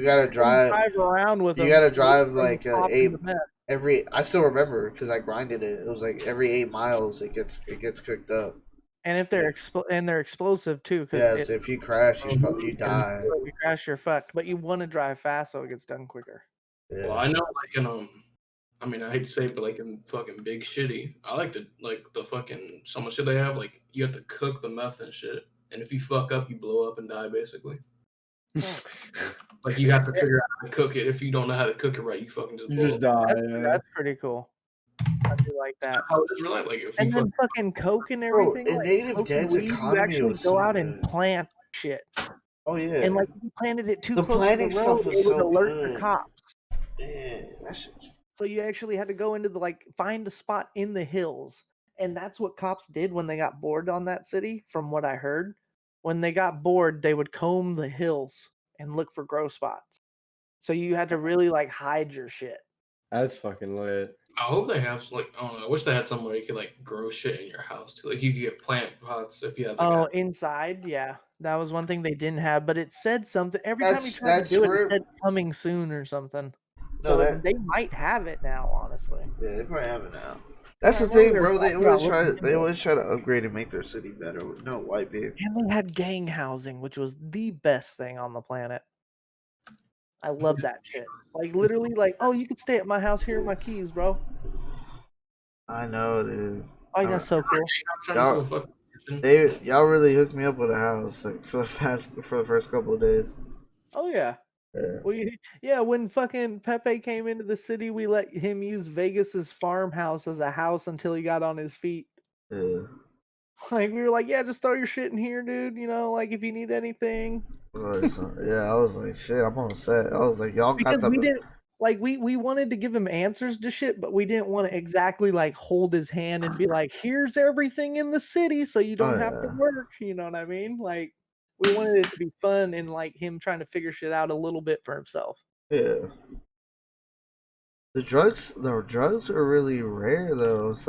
gotta drive. Drive around with You them. gotta drive and like pop 8 into meth. every. I still remember because I grinded it. It was like every 8 miles it gets cooked up. And if they're they're explosive too, because Yes, if you crash, you die. if you crash, you're fucked. But you want to drive fast so it gets done quicker. Yeah. Well, I know, like in I mean, I hate to say it, but like in fucking Big Shitty, I like the fucking so much shit they have. Like you have to cook the meth and shit, and if you fuck up, you blow up and die basically. Like you have to figure out how to cook it. If you don't know how to cook it right, you fucking just You blow just up. die. That's pretty cool. I do like that. How it is really like if And you then fucking coke and Bro, everything. in like Native coke and Dead's weed, you economy, it actually was go so out and good. plant shit. Oh yeah. And like if you planted it too The close to the planting road, stuff it was would so alert good. the cops. Yeah, that shit was So you actually had to go into the find a spot in the hills. And that's what cops did when they got bored on that city, from what I heard. When they got bored, they would comb the hills and look for grow spots. So you had to really hide your shit. That's fucking lit. I hope they have I don't know. I wish they had somewhere you could grow shit in your house too. Like you could get plant pots if you have. Inside, yeah, that was one thing they didn't have, but it said something every time you tried to that's do it. It where- said coming soon or something. No, So they might have it now, honestly. Yeah, they probably have it now. That's the Alright, thing, well, bro. They yeah, always we'll try to continue. upgrade and make their city better with no wiping. And they had gang housing, which was the best thing on the planet. I love that shit. Literally, oh, you could stay at my house. Here are my keys, bro. I know, dude. Oh, that's so cool. Y'all really hooked me up with a house for the first couple of days. Oh yeah. Yeah. When fucking Pepe came into the city, we let him use Vegas's farmhouse as a house until he got on his feet. Yeah. We were like, yeah, just throw your shit in here, dude. If you need anything. Yeah, I was like, shit, I'm on set. I was like, y'all Because got we didn't we wanted to give him answers to shit, but we didn't want to exactly hold his hand and be like, here's everything in the city so you don't have to work. You know what I mean? We wanted it to be fun and him trying to figure shit out a little bit for himself. Yeah. The drugs are really rare though. It's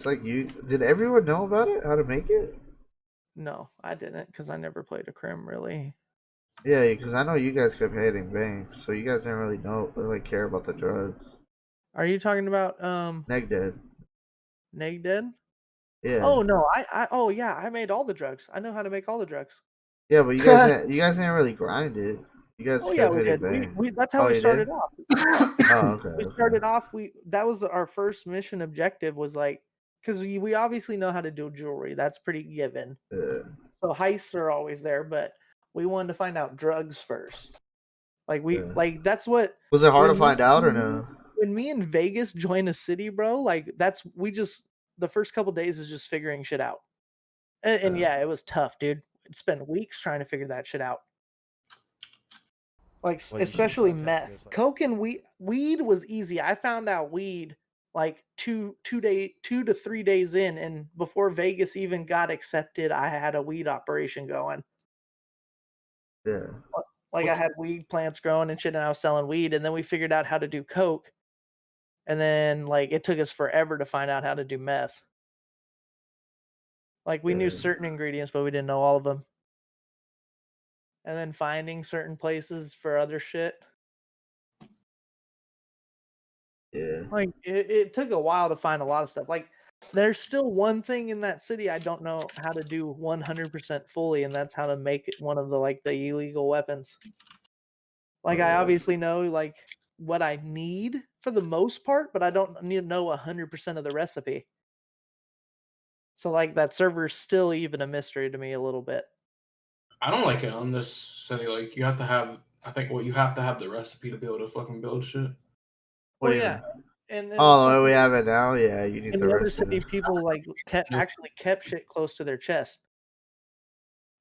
like did everyone know about it? How to make it? No, I didn't, because I never played a crim really. Yeah, because I know you guys kept hitting banks, so you guys didn't really care about the drugs. Are you talking about Neg Dead? Yeah. Oh no, I made all the drugs. I know how to make all the drugs. Yeah, but you guys didn't really grind it. You guys we did. That's how we started off. Okay. We started off. That was our first mission objective. Was because we obviously know how to do jewelry. That's pretty given. Yeah. So heists are always there, but we wanted to find out drugs first. That's what. Was it hard to find out or no? When me and Vegas join a city, bro, the first couple days is just figuring shit out. And yeah, it was tough, dude. I'd spend weeks trying to figure that shit out. Especially meth. Coke and weed was easy. I found out weed 2 to 3 days in, and before Vegas even got accepted, I had a weed operation going. Yeah. I had weed plants growing and shit, and I was selling weed, and then we figured out how to do coke. And then it took us forever to find out how to do meth. We knew certain ingredients, but we didn't know all of them. And then finding certain places for other shit. Yeah. It took a while to find a lot of stuff. There's still one thing in that city I don't know how to do 100% fully, and that's how to make it one of the illegal weapons. I obviously know what I need for the most part, but I don't need to know 100% of the recipe. So that server's still even a mystery to me a little bit. I don't like it on this city. You have to have. I think you have to have the recipe to be able to fucking build shit. Well, yeah. And we have it now. Yeah, you need in the the other recipe. city, people kept shit close to their chest.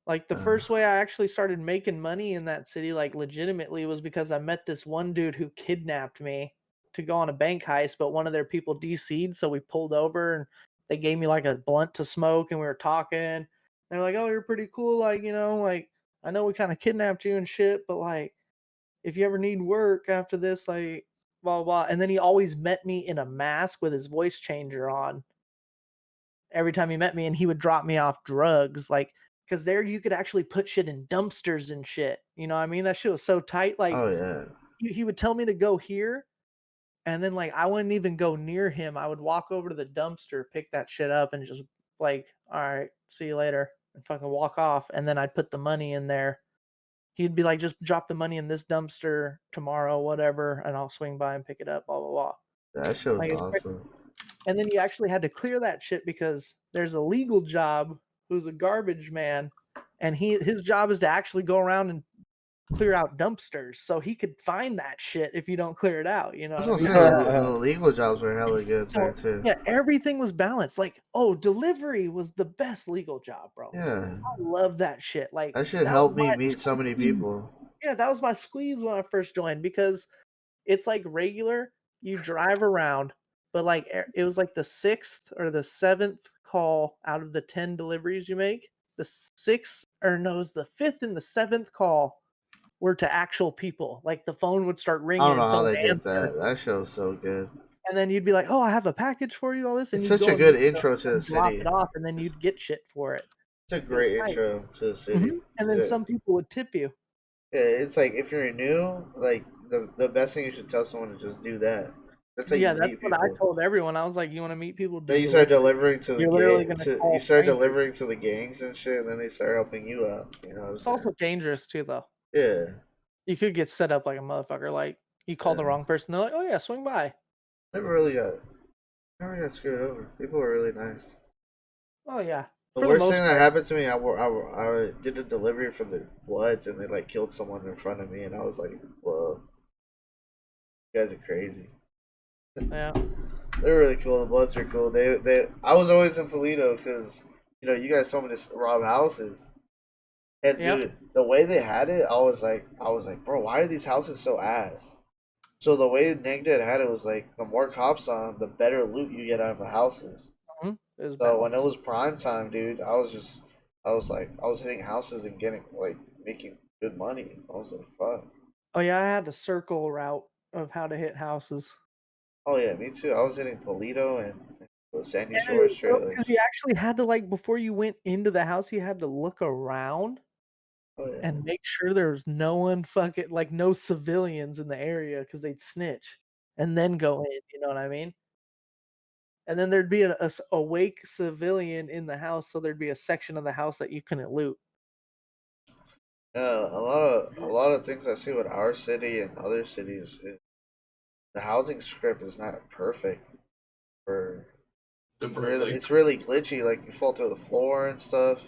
The first way I actually started making money in that city, legitimately, was because I met this one dude who kidnapped me to go on a bank heist, but one of their people DC'd, so we pulled over and they gave me a blunt to smoke, and we were talking. They're like, "Oh, you're pretty cool. I know we kind of kidnapped you and shit, but if you ever need work after this, blah, blah, blah." And then he always met me in a mask with his voice changer on every time he met me, and he would drop me off drugs, because there you could actually put shit in dumpsters and shit. You know what I mean? That shit was so tight. Oh yeah. He would tell me to go here, and then I wouldn't even go near him. I would walk over to the dumpster, pick that shit up, and just like, all right, see you later, and fucking walk off. And then I'd put the money in there. He'd be like, just drop the money in this dumpster tomorrow, whatever, and I'll swing by and pick it up, blah, blah, blah. That shit was Like, awesome. and then you actually had to clear that shit because there's a legal job who's a garbage man, and his job is to actually go around and clear out dumpsters, so he could find that shit if you don't clear it out. You know I was what I gonna mean? say the legal jobs were hella good there too. Yeah, everything was balanced. Like, oh, delivery was the best legal job, bro. Yeah, I love that shit. Like, that shit that helped was me my meet so many squeeze. people. Yeah, that was my squeeze when I first joined because it's like regular. You drive around, but like it was like the 6th or the 7th call out of the 10 deliveries you make. The 6th, or no, it was the 5th and the 7th call were to actual people. Like the phone would start I ringing don't know and how someone they did answer, that. That show was so good. and then you'd be like, "Oh, I have a package for you, all this," and It's you'd such a go good and intro to the drop city. it off, and then you'd get shit for it. It's a It was great tight. intro to the city. And then Yeah. some people would tip you. Yeah, it's like if you're new, like the best thing you should tell someone is just do that. That's how Yeah, you that's meet what I people. told everyone. I was like, "You want to meet people? Then Do you start delivery. delivering to the You're literally gang. gonna You call start strangers." delivering to the gangs and shit, and then they start helping you out. You know what I'm It's saying? also dangerous too, though. Yeah. You could get set up like a motherfucker. Like you call the Yeah. wrong person, they're like, "Oh yeah, swing by." Never got screwed over. People were really nice. Oh yeah, The for the worst most thing that part. happened to me, I did a delivery for the Bloods, and they like killed someone in front of me, and I was like, "Whoa, you guys are crazy." Yeah, They're really cool. The Bloods are cool. I was always in Polito because you guys told me to rob houses, and Yep. dude, the way they had it, I was like, bro, why are these houses so ass? So the way Negdad had it was like the more cops on, the better loot you get out of the houses. It was So when it balanced. was prime time, dude, I was hitting houses and getting like making good money. I was like, fuck. Oh yeah, I had a circle route of how to hit houses. Oh yeah, me too. I was hitting Polito and the Sandy And Shores because trailers. you actually had to, like, before you went into the house, you had to look around Oh yeah. and make sure there was no one fucking, like, no civilians in the area because they'd snitch, and then go in. You know what I mean? And then there'd be a awake civilian in the house, so there'd be a section of the house that you couldn't loot. Yeah, a lot of things I see with our city and other cities, the housing script is not perfect for really. Like, It's really glitchy. Like you fall through the floor and stuff.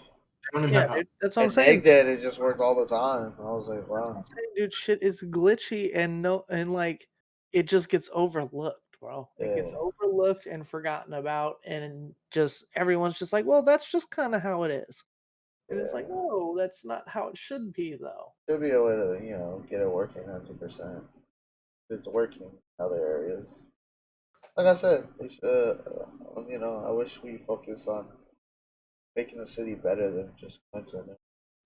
I don't even Yeah, have dude, that's what I'm And saying. Negdad, it just worked all the time. I was like, That's what I'm wow. saying, dude. Shit is glitchy and like it just gets overlooked, bro. It gets Yeah. overlooked and forgotten about, and just everyone's just like, well, that's just kind of how it is. And it's like, Yeah. no, that's not how it should be, though. Should be a way to, get it working 100%. It's working in other areas. Like I said, I wish we focus on making the city better than just Clinton.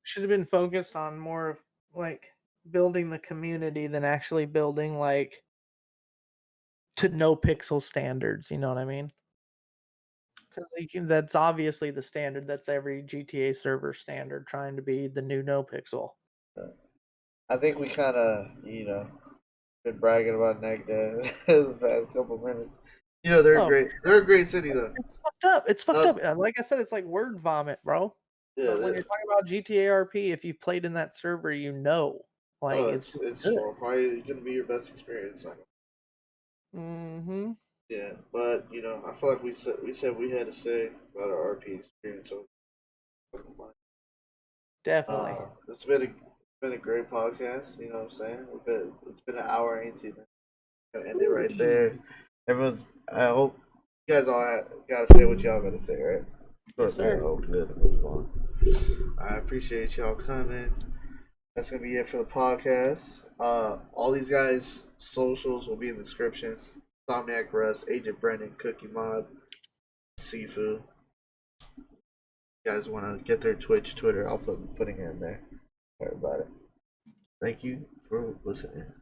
Should have been focused on more of like building the community than actually building like to no pixel standards. You know what I mean? Because that's obviously the standard. That's every GTA server standard, trying to be the new no pixel. I think we kind of, been bragging about Negda the past couple minutes. They're Oh, great. They're a great city, though. it's fucked up. It's fucked Uh, up. Like I said, it's like word vomit, bro. Yeah, But when you're talking about GTA RP, if you've played in that server, you know, like it's it's good. probably gonna be your best experience. Mm-hmm. Yeah, but I feel like we said we had to say about our RP experience. So, Definitely. it's been a great podcast. You know what I'm saying? It's been an hour 18. Gonna end it right there. I hope you guys all gotta say what y'all gotta say, right? Yes, sir. Oh, good. Move on. I appreciate y'all coming. That's gonna be it for the podcast. All these guys' socials will be in the description. InsomniacRuss, Agent Brenton, Cookie Mob, Sifu. You guys want to get their Twitch, Twitter? I'll putting it in there. Everybody. Thank you for listening.